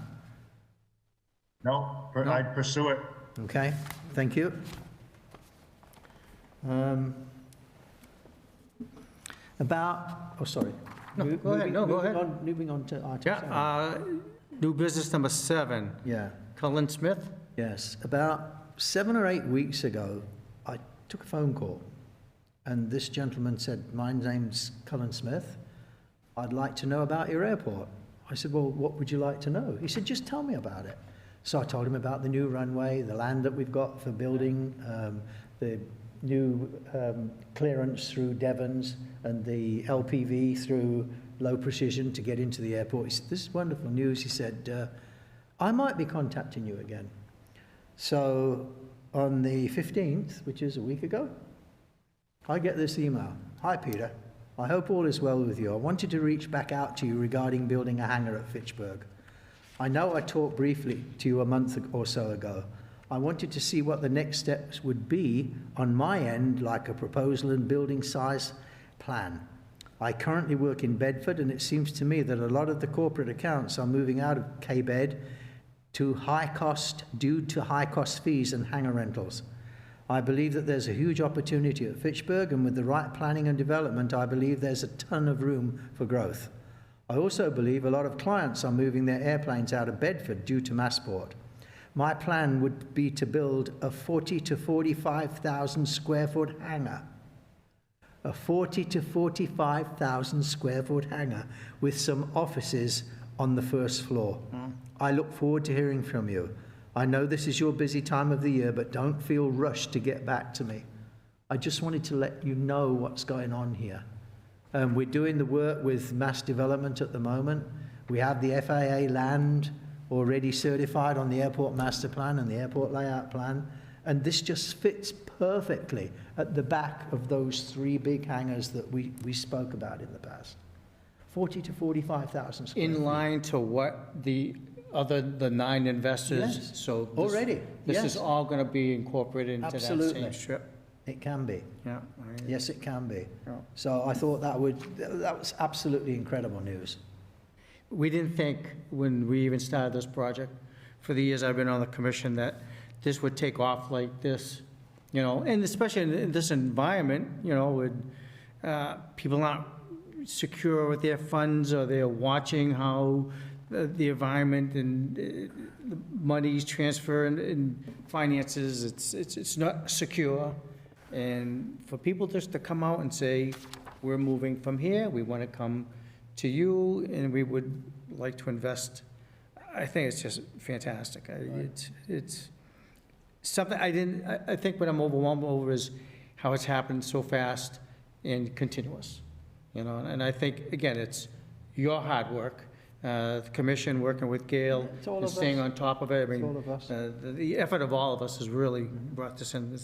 No, I'd pursue it. Okay, thank you. About, oh, sorry. No, go ahead. No, go ahead. Moving on to item Yeah, 7. new business number 7, Yeah, Cullen Smith. yes. About 7 or 8 weeks ago, I took a phone call, and this gentleman said, "My name's Cullen Smith. I'd like to know about your airport." I said, "Well, what would you like to know?" He said, "Just tell me about it." So I told him about the new runway, the land that we've got for building, the new clearance through Devons, and the LPV through Low Precision to get into the airport. He said, "This is wonderful news." He said, "I might be contacting you again." So on the 15th, which is a week ago, I get this email. "Hi, Peter. I hope all is well with you. I wanted to reach back out to you regarding building a hangar at Fitchburg. I know I talked briefly to you a month or so ago. I wanted to see what the next steps would be on my end, like a proposal and building size plan. I currently work in Bedford, and it seems to me that a lot of the corporate accounts are moving out of K-Bed to high cost due to high cost fees and hangar rentals. I believe that there's a huge opportunity at Fitchburg, and with the right planning and development, I believe there's a ton of room for growth. I also believe a lot of clients are moving their airplanes out of Bedford due to Massport. My plan would be to build a 40 to 45,000 square foot hangar. A 40 to 45,000 square foot hangar with some offices on the first floor. I look forward to hearing from you. I know this is your busy time of the year, but don't feel rushed to get back to me. I just wanted to let you know what's going on here. We're doing the work with mass development at the moment. We have the FAA land already certified on the airport master plan and the airport layout plan. And this just fits perfectly at the back of those 3 big hangars that we spoke about in the past. 40 to 45,000 square feet. In line to what the 9 investors, Yes, so. already, This yes. is all going to be incorporated into that Absolutely. same strip. It can be. Yeah. Yes, it can be. Yeah. So I thought that was absolutely incredible news. We didn't think, when we even started this project, for the years I've been on the commission, that this would take off like this, you know, and especially in this environment, you know, with people not secure with their funds, or they're watching how the environment and the money's transfer and finances, it's not secure. And for people just to come out and say, "We're moving from here, we want to come to you, and we would like to invest," I think it's just fantastic. It's something I think what I'm overwhelmed over is how it's happened so fast and continuous, you know, and I think, again, it's your hard work, the commission working with Gail, It's all and of staying us. on top of it. I It's all mean, of us. the effort of all of us has really brought this in.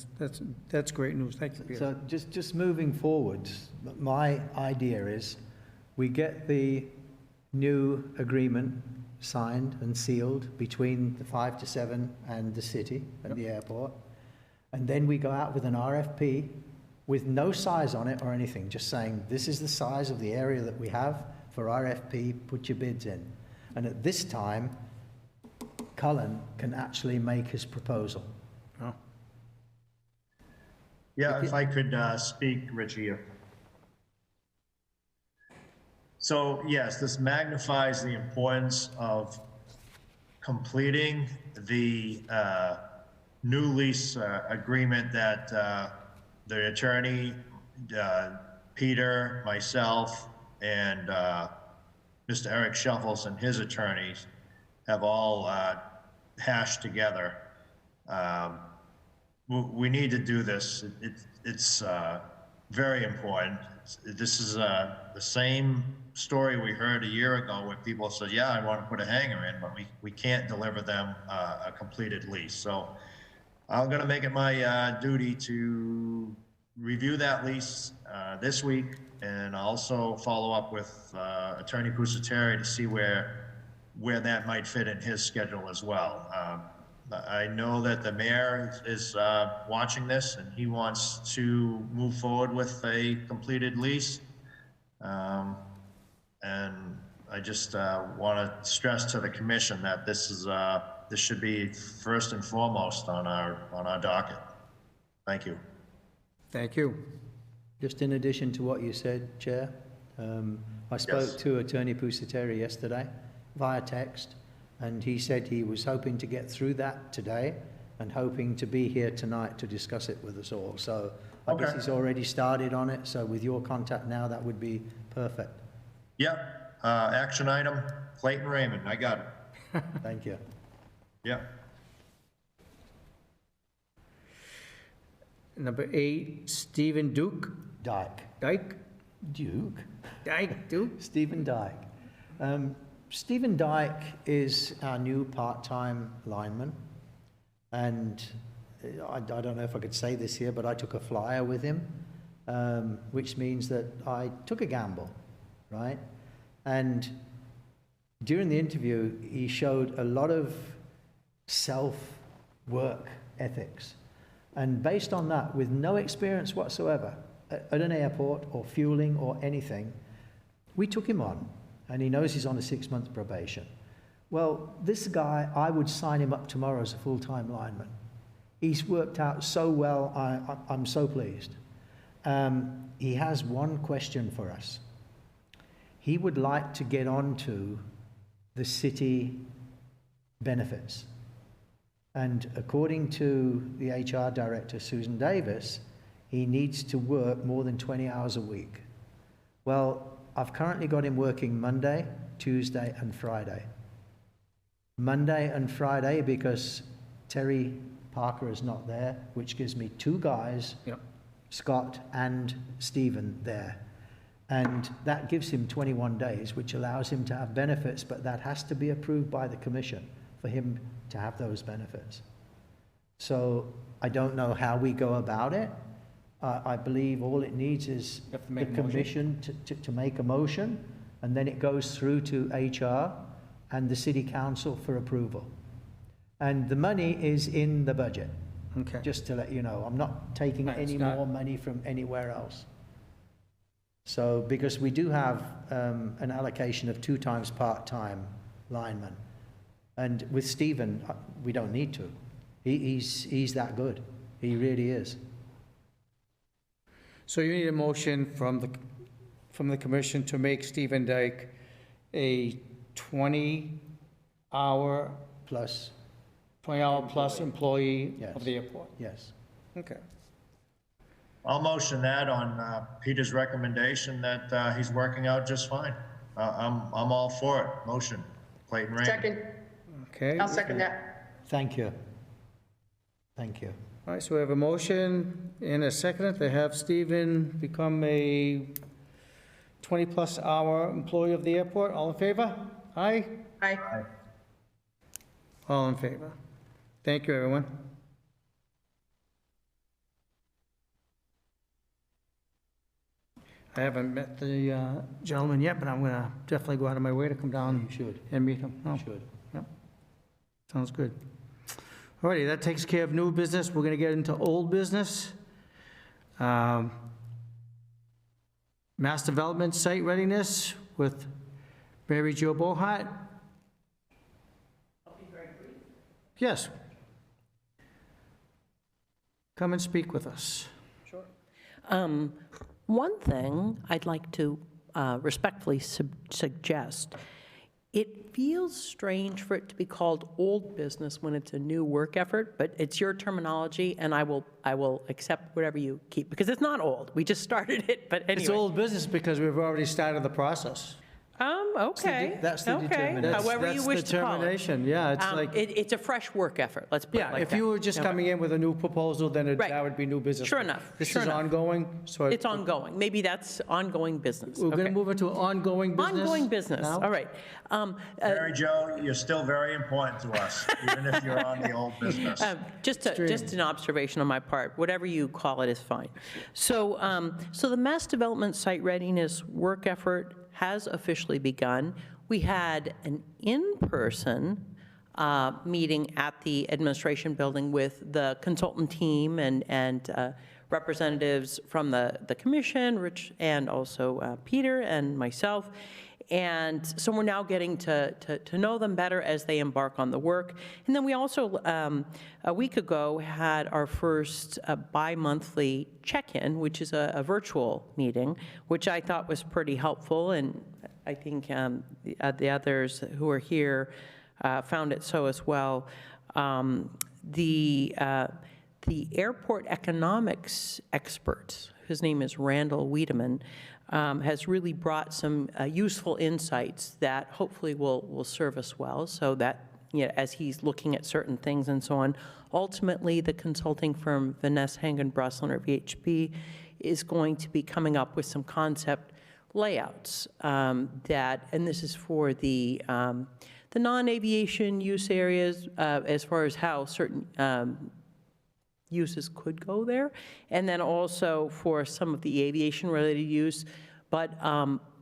That's great news. Thank you, Peter. So just moving forward, my idea is we get the new agreement signed and sealed between the 5 to 7 and the city and the airport. And then we go out with an RFP with no size on it or anything, just saying, this is the size of the area that we have for RFP, put your bids in. And at this time, Cullen can actually make his proposal. Oh. Yeah, if I could speak, Richie. So yes, this magnifies the importance of completing the new lease agreement that the attorney, Peter, myself, and Mr. Eric Shuffles and his attorneys have all hashed together. We need to do this. It's very important. This is the same story we heard a year ago where people said, yeah, I want to put a hangar in, but we can't deliver them a completed lease. So I'm going to make it my duty to review that lease this week and also follow up with Attorney Pusateri to see where that might fit in his schedule as well. I know that the mayor is watching this and he wants to move forward with a completed lease. And I just want to stress to the commission that this should be first and foremost on our docket. Thank you. Thank you. Just in addition to what you said, Chair, I spoke to Attorney Pusateri yesterday via text, and he said he was hoping to get through that today and hoping to be here tonight to discuss it with us all. So I guess he's already started on it, so with your contact now, that would be perfect. Yep. Action item, Clayton Raymond. I got it. Thank you. Yep. Number 8, Stephen Duke. Dyke. Duke? Duke. Stephen Dyke. Stephen Dyke is our new part-time lineman. And I don't know if I could say this here, but I took a flyer with him, which means that I took a gamble, right? And during the interview, he showed a lot of self-work ethics. And based on that, with no experience whatsoever at an airport or fueling or anything, we took him on, and he knows he's on a 6-month probation. Well, this guy, I would sign him up tomorrow as a full-time lineman. He's worked out so well, I'm so pleased. He has one question for us. He would like to get onto the city benefits. And according to the HR director, Susan Davis, he needs to work more than 20 hours a week. Well, I've currently got him working Monday, Tuesday, and Friday. Monday and Friday because Terry Parker is not there, which gives me 2 guys, Yep. Scott and Stephen, there. And that gives him 21 days, which allows him to have benefits, but that has to be approved by the commission for him to have those benefits. So I don't know how we go about it. I believe all it needs is have to the make a motion. commission to make a motion, and then it goes through to HR and the city council for approval. And the money is in the budget, Okay. just to let you know. I'm not taking Right, any it's not- more money from anywhere else. So, because we do have an allocation of 2 times part-time linemen. And with Stephen, we don't need to. He's that good. He really is. So you need a motion from the commission to make Stephen Dyke a 20-hour Plus, plus employee Yes. of the airport. yes. Okay. I'll motion that on Peter's recommendation that he's working out just fine. I'm all for it. Motion, Clayton Raymond. Second, Okay. I'll second that. Thank you. Thank you. All right, so we have a motion and a second to have Stephen become a 20-plus hour employee of the airport. All in favor? Aye? Aye. All in favor. Thank you, everyone. I haven't met the gentleman yet, but I'm going to definitely go out of my way to come down You should. and meet him. Oh, You should. sounds good. All righty, that takes care of new business. We're going to get into old business. Mass Development Site Readiness with Mary Jo Bohart. I'll be very brief. Yes. Come and speak with us. One thing I'd like to respectfully suggest, it feels strange for it to be called old business when it's a new work effort, but it's your terminology, and I will accept whatever you keep, because it's not old. We just started it, but anyway. It's old business because we've already started the process. Okay. that's the okay. determination. However you wish to call it. Determination, yeah, it's like, It's a fresh work effort, let's put it yeah, like if that. you were just Okay. coming in with a new proposal, then Right. that would be new business. Sure enough, This sure is enough. ongoing, so. It's ongoing. Maybe that's ongoing business. We're going Okay. to move into ongoing business. Ongoing business, now. all right. Mary Jo, you're still very important to us, even if you're on the old business. Just an observation on my part, whatever you call it is fine. So, so the mass development site readiness work effort has officially begun. We had an in-person meeting at the administration building with the consultant team and representatives from the commission, Rich, and also Peter and myself. And so we're now getting to know them better as they embark on the work. And then we also, a week ago, had our first bi-monthly check-in, which is a virtual meeting, which I thought was pretty helpful. And I think the others who are here found it so as well. The airport economics expert, his name is Randall Wiedemann, has really brought some useful insights that hopefully will serve us well, so that, you know, as he's looking at certain things and so on. Ultimately, the consulting firm Vanessa Hangen Brusselner, VHB, is going to be coming up with some concept layouts that, and this is for the non-aviation use areas, as far as how certain uses could go there, and then also for some of the aviation-related use. But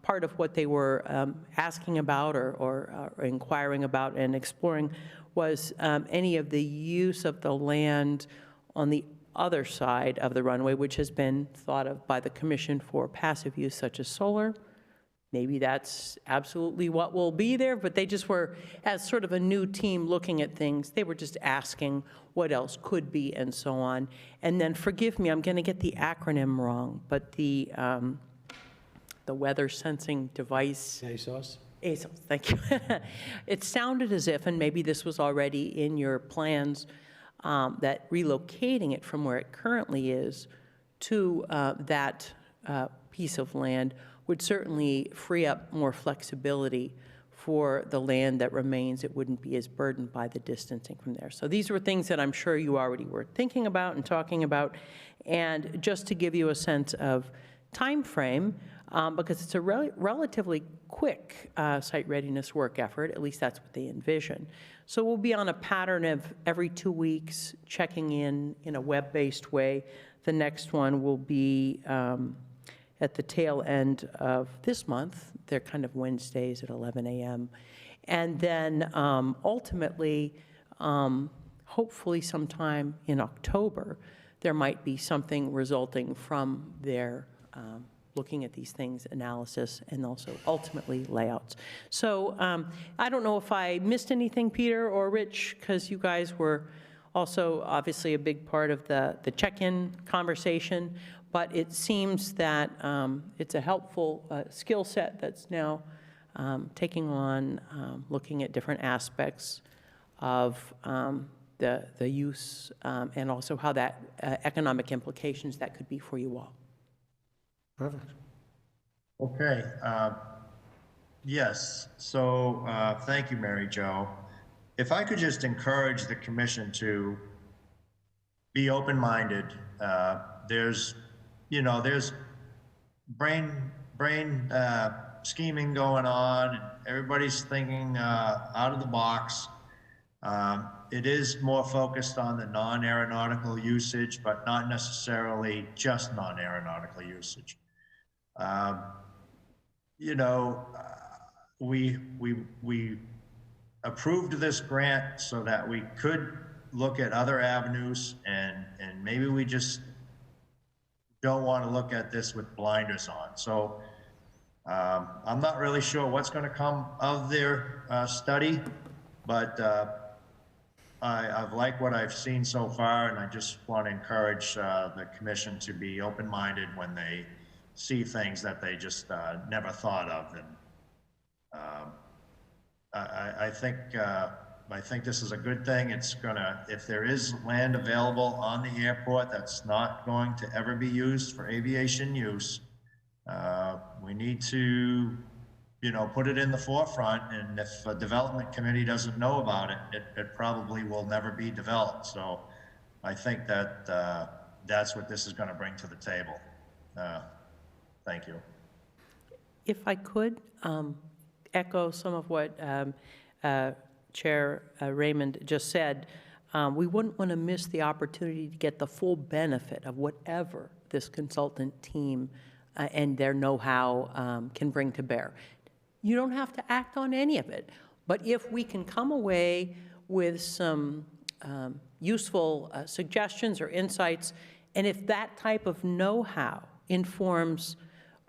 part of what they were asking about or inquiring about and exploring was any of the use of the land on the other side of the runway, which has been thought of by the commission for passive use such as solar. Maybe that's absolutely what will be there, but they just were, as sort of a new team looking at things, they were just asking what else could be and so on. And then, forgive me, I'm going to get the acronym wrong, but the weather sensing device. ASOS? ASOS, thank you. It sounded as if, and maybe this was already in your plans, that relocating it from where it currently is to that piece of land would certainly free up more flexibility for the land that remains. It wouldn't be as burdened by the distancing from there. So these were things that I'm sure you already were thinking about and talking about. And just to give you a sense of time frame, because it's a relatively quick site readiness work effort, at least that's what they envision. So we'll be on a pattern of every 2 weeks checking in a web-based way. The next one will be at the tail end of this month. They're kind of Wednesdays at 11 a.m. And then ultimately, hopefully sometime in October, there might be something resulting from their looking at these things, analysis, and also ultimately layouts. So I don't know if I missed anything, Peter or Rich, because you guys were also obviously a big part of the check-in conversation, but it seems that it's a helpful skill set that's now taking on looking at different aspects of the use and also how that economic implications that could be for you all. Perfect. Okay. Yes. So thank you, Mary Jo. If I could just encourage the commission to be open-minded. There's brain scheming going on. And everybody's thinking out of the box. It is more focused on the non-aeronautical usage, but not necessarily just non-aeronautical usage. We approved this grant so that we could look at other avenues, and maybe we just don't want to look at this with blinders on. So I'm not really sure what's going to come of their study, but I've liked what I've seen so far, and I just want to encourage the commission to be open-minded when they see things that they just never thought of. And I think this is a good thing. It's gonna, if there is land available on the airport that's not going to ever be used for aviation use, we need to put it in the forefront, and if a development committee doesn't know about it, it probably will never be developed. So I think that that's what this is going to bring to the table. Thank you. If I could echo some of what Chair Raymond just said, we wouldn't want to miss the opportunity to get the full benefit of whatever this consultant team and their know-how can bring to bear. You don't have to act on any of it, but if we can come away with some useful suggestions or insights, and if that type of know-how informs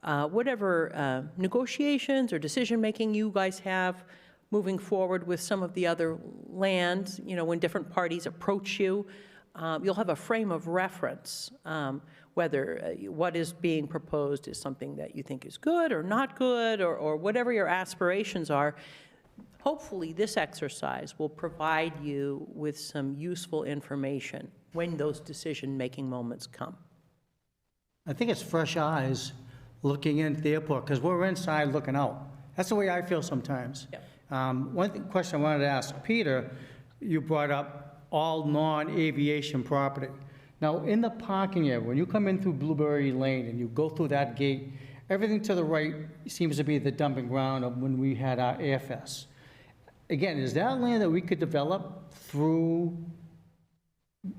whatever negotiations or decision-making you guys have moving forward with some of the other lands, when different parties approach you, you'll have a frame of reference, whether what is being proposed is something that you think is good or not good, or whatever your aspirations are. Hopefully, this exercise will provide you with some useful information when those decision-making moments come. I think it's fresh eyes looking into the airport, because we're inside looking out. That's the way I feel sometimes. Yep. Question I wanted to ask Peter, you brought up all non-aviation property. Now, in the parking area, when you come in through Blueberry Lane and you go through that gate, everything to the right seems to be the dumping ground of when we had our AirFest. Again, is that land that we could develop through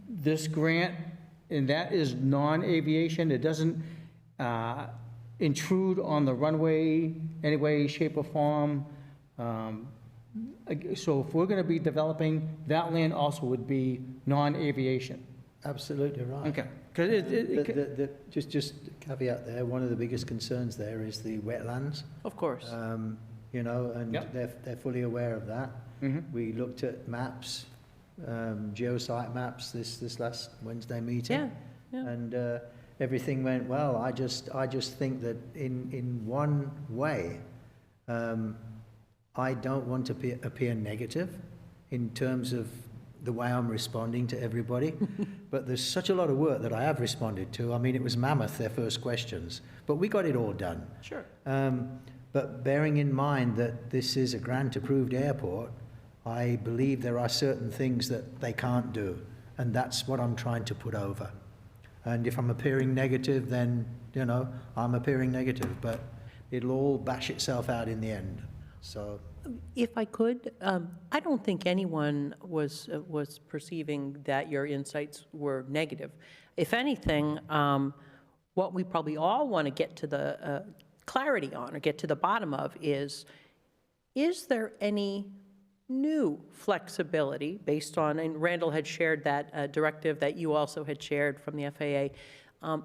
this grant, and that is non-aviation? It doesn't intrude on the runway any way, shape, or form? So if we're going to be developing, that land also would be non-aviation. Absolutely right. Okay. 'Cause Just caveat there, one of the biggest concerns there is the wetlands. Of course. And Yep. they're fully aware of that. Mhm. We looked at maps, geosite maps this last Wednesday meeting. Yeah. And everything went well. I just think that in one way, I don't want to appear negative in terms of the way I'm responding to everybody, but there's such a lot of work that I have responded to. I mean, it was mammoth, their first questions, but we got it all done. Sure. But bearing in mind that this is a grant-approved airport, I believe there are certain things that they can't do, and that's what I'm trying to put over. And if I'm appearing negative, then, I'm appearing negative, but it'll all bash itself out in the end. So, If I could, I don't think anyone was perceiving that your insights were negative. If anything, what we probably all want to get to the clarity on, or get to the bottom of, is there any new flexibility based on, and Randall had shared that directive that you also had shared from the FAA,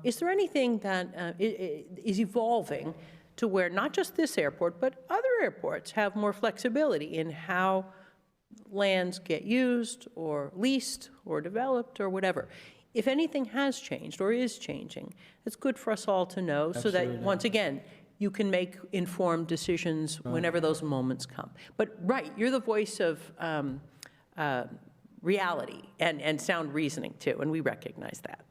is there anything that is evolving to where not just this airport, but other airports have more flexibility in how lands get used or leased or developed or whatever? If anything has changed or is changing, it's good for us all to know, so that, once again, you can make informed decisions whenever those moments come. But, right, you're the voice of reality and sound reasoning, too, and we recognize that.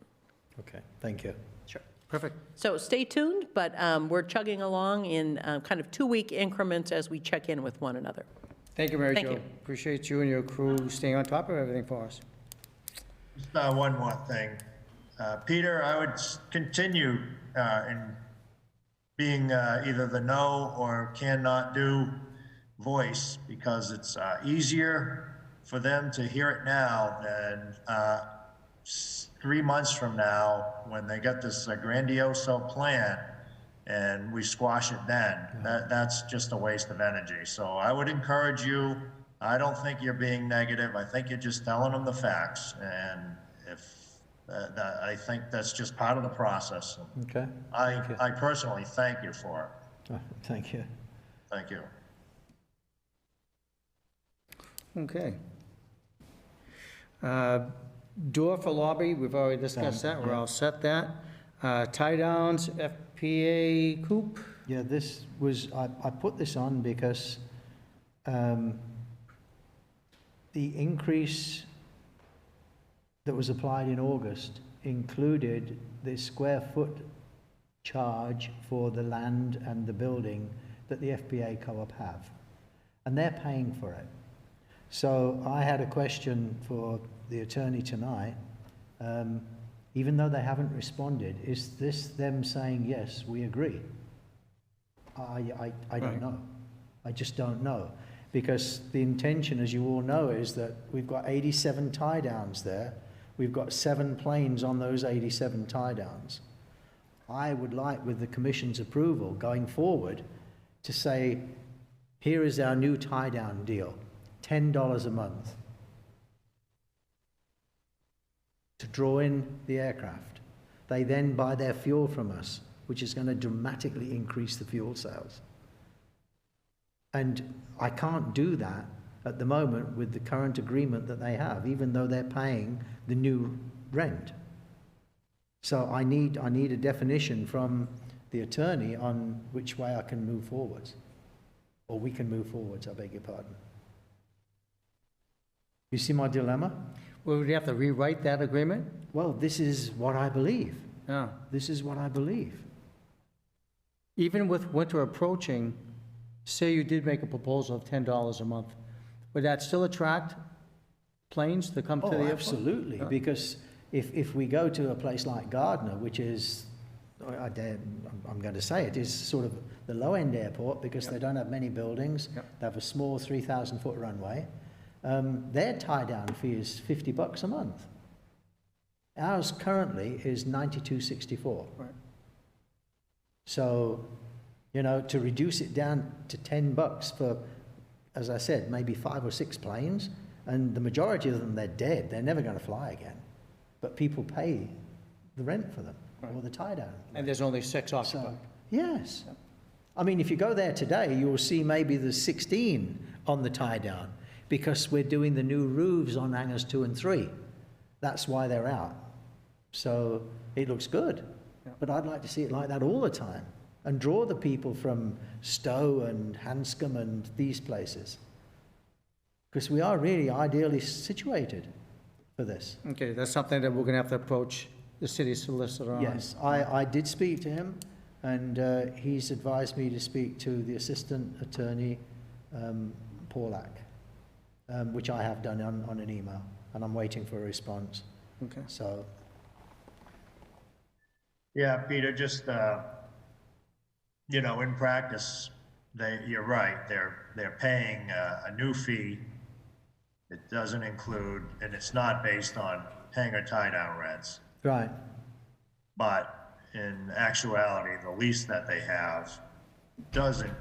okay, thank you. Sure. Perfect. So stay tuned, but we're chugging along in kind of 2-week increments as we check in with one another. Thank you, Mary Thank Jo. you. Appreciate you and your crew staying on top of everything for us. Just one more thing. Peter, I would continue in being either the no or cannot do voice, because it's easier for them to hear it now than 3 months from now when they get this grandiose plan and we squash it then. That's just a waste of energy. So I would encourage you, I don't think you're being negative. I think you're just telling them the facts. And I think that's just part of the process. Okay, I personally thank you for it. thank you. Thank you. Okay. Door for lobby, we've already discussed that, we're all set that. Tie downs, FPA coop, Yeah, this was, I put this on because the increase that was applied in August included the square foot charge for the land and the building that the FBA Co-op have, and they're paying for it. So I had a question for the attorney tonight. Even though they haven't responded, is this them saying, yes, we agree? I don't know. I just don't know. Because the intention, as you all know, is that we've got 87 tie downs there. We've got 7 planes on those 87 tie downs. I would like, with the Commission's approval going forward, to say, here is our new tie down deal, $10 a month to draw in the aircraft. They then buy their fuel from us, which is going to dramatically increase the fuel sales. And I can't do that at the moment with the current agreement that they have, even though they're paying the new rent. So I need a definition from the attorney on which way I can move forwards, or we can move forwards, I beg your pardon. You see my dilemma? Well, would you have to rewrite that agreement? Well, this is what I believe. Yeah. This is what I believe. Even with winter approaching, say you did make a proposal of $10 a month, would that still attract planes to come to the Oh, airport? absolutely, because if we go to a place like Gardner, which is, I'm going to say it, is sort of the low-end airport because they don't have many buildings. Yep. They have a small 3,000-foot runway. Their tie-down fee is $50 a month. Ours currently is $92.64. Right. So, you know, to reduce it down to $10 for, as I said, maybe 5 or 6 planes, and the majority of them, they're dead. They're never going to fly again. But people pay the rent for them, or the tie-down. And there's only 6 occupied. So, yes. I mean, if you go there today, you'll see maybe there's 16 on the tie-down, because we're doing the new roofs on hangars 2 and 3. That's why they're out. So it looks good, but I'd like to see it like that all the time and draw the people from Stowe and Hanscom and these places, because we are really ideally situated for this. Okay, that's something that we're going to have to approach the city solicitor on. Yes, I did speak to him, and he's advised me to speak to the assistant attorney, Paulak, which I have done on an email, and I'm waiting for a response. Okay. So, Yeah, Peter, just, you know, in practice, you're right, they're paying a new fee. It doesn't include, and it's not based on hangar tie-down rents, right, but in actuality, the lease that they have doesn't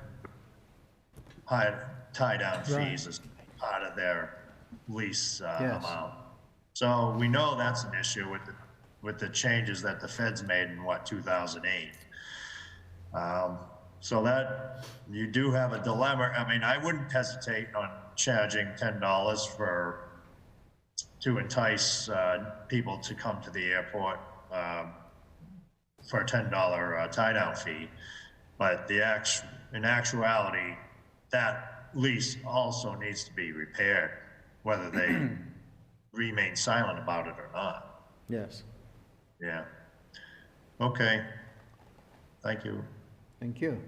tie-down Right. fees as part of their lease Yes. amount. So we know that's an issue with the changes that the feds made in, 2008. So that, you do have a dilemma. I mean, I wouldn't hesitate on charging $10 to entice people to come to the airport for a $10 tie-down fee. But in actuality, that lease also needs to be repaired, whether they remain silent about it or not. yes, Yeah. Okay. Thank you. thank you.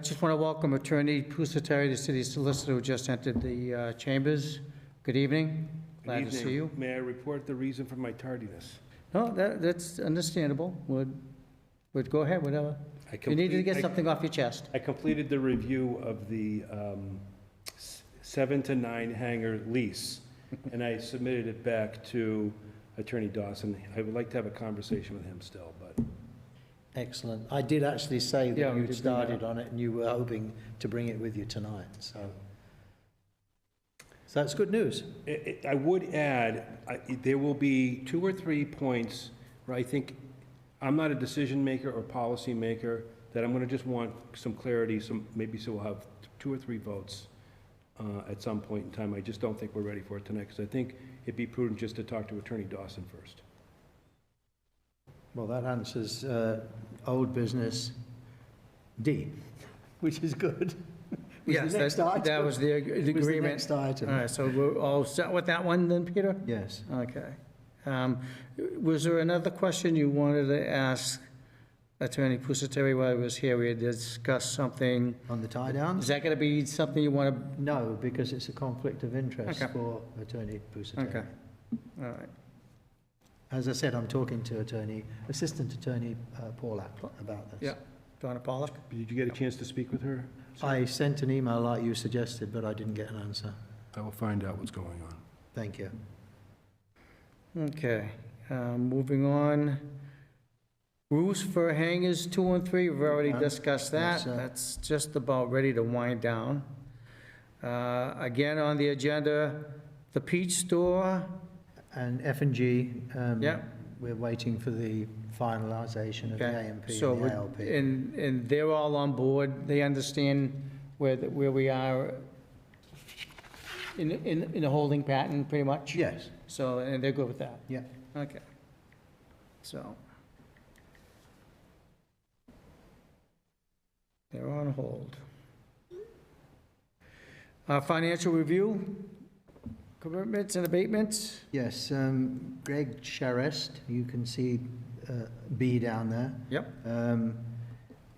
Just want to welcome Attorney Pusateri, the city solicitor who just entered the chambers. Good evening. Glad to see you. May I report the reason for my tardiness? No, that's understandable. Would go ahead, whatever. You needed to get something off your chest. I completed the review of the 7 to 9 hangar lease, and I submitted it back to Attorney Dawson. I would like to have a conversation with him still, but Excellent. I did actually say Yeah, that we you'd did bring that started on it and you were hoping to bring it with you tonight, so that's good news. I would add, there will be 2 or 3 points where I think I'm not a decision maker or policy maker, that I'm going to just want some clarity, maybe so we'll have 2 or 3 votes at some point in time. I just don't think we're ready for it tonight, because I think it'd be prudent just to talk to Attorney Dawson first. Well, that answers old business D, which is good. Yes, that was the agreement. Was the next item. All right, so we're all set with that one then, Peter? Yes. Okay. Was there another question you wanted to ask Attorney Pusateri, while he was here, we had discussed something. On the tie downs? Is that going to be something you want to? No, because it's a conflict of interest Okay. for Attorney Pusateri. Okay. All right. As I said, I'm talking to Assistant Attorney Paulak about this. Yeah. Donna Pollock? Did you get a chance to speak with her? I sent an email like you suggested, but I didn't get an answer. I will find out what's going on. Thank you. Okay, moving on. Roofs for hangars 2 and 3, we've already discussed that. Yes, sir. That's just about ready to wind down. Again, on the agenda, the Peach Store. And F&G, Yeah. we're waiting for the finalisation of the Okay, AMP so and the we're- ALP. And they're all on board, they understand where we are in a holding pattern, pretty much? Yes, So, and they're good with that? yeah. Okay. So. They're on hold. Financial review, commitments and abatements? Yes, Greg Charest, you can see B down there. Yep.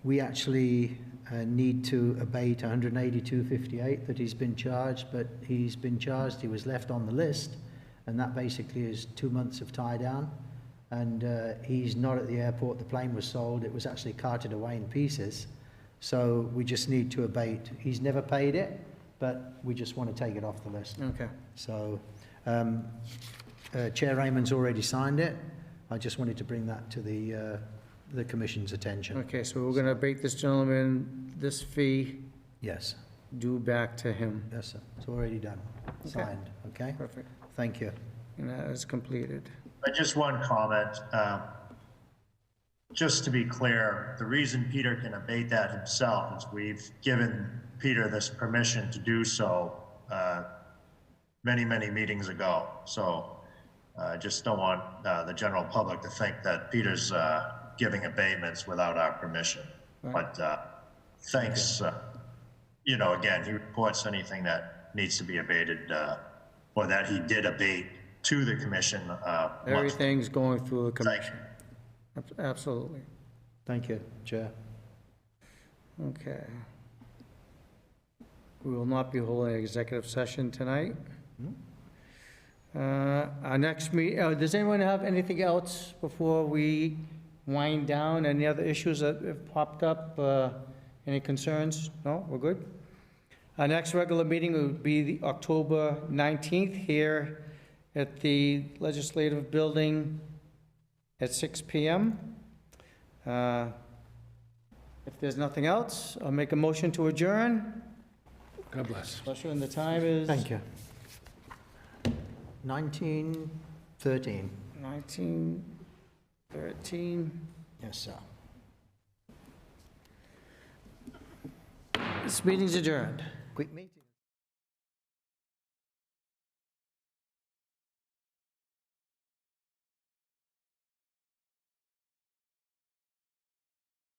We actually need to abate 182.58 that he's been charged, but he's been charged, he was left on the list, and that basically is 2 months of tie down. And he's not at the airport, the plane was sold, it was actually carted away in pieces. So we just need to abate. He's never paid it, but we just want to take it off the list. Okay. So Chair Raymond's already signed it. I just wanted to bring that to the Commission's attention. Okay, so we're going to abate this gentleman, this fee Yes, due back to him. yes, sir. It's already done, signed, okay? Perfect. Thank you. And that is completed. Just one comment. Just to be clear, the reason Peter can abate that himself is we've given Peter this permission to do so many, many meetings ago. So I just don't want the general public to think that Peter's giving abatements without our permission. But thanks, you know, again, he reports anything that needs to be abated or that he did abate to the commission. Everything's going through the Thank commission. Absolutely. Thank you, Chair. Okay. We will not be holding an executive session tonight. Our next meet, does anyone have anything else before we wind down? Any other issues that have popped up? Any concerns? No, we're good? Our next regular meeting will be the October 19th here at the Legislative Building at 6 PM. If there's nothing else, I'll make a motion to adjourn. God bless. Especially when the time is... Thank you. 1913. 19:13. Yes, sir. This meeting's adjourned. Quick meeting.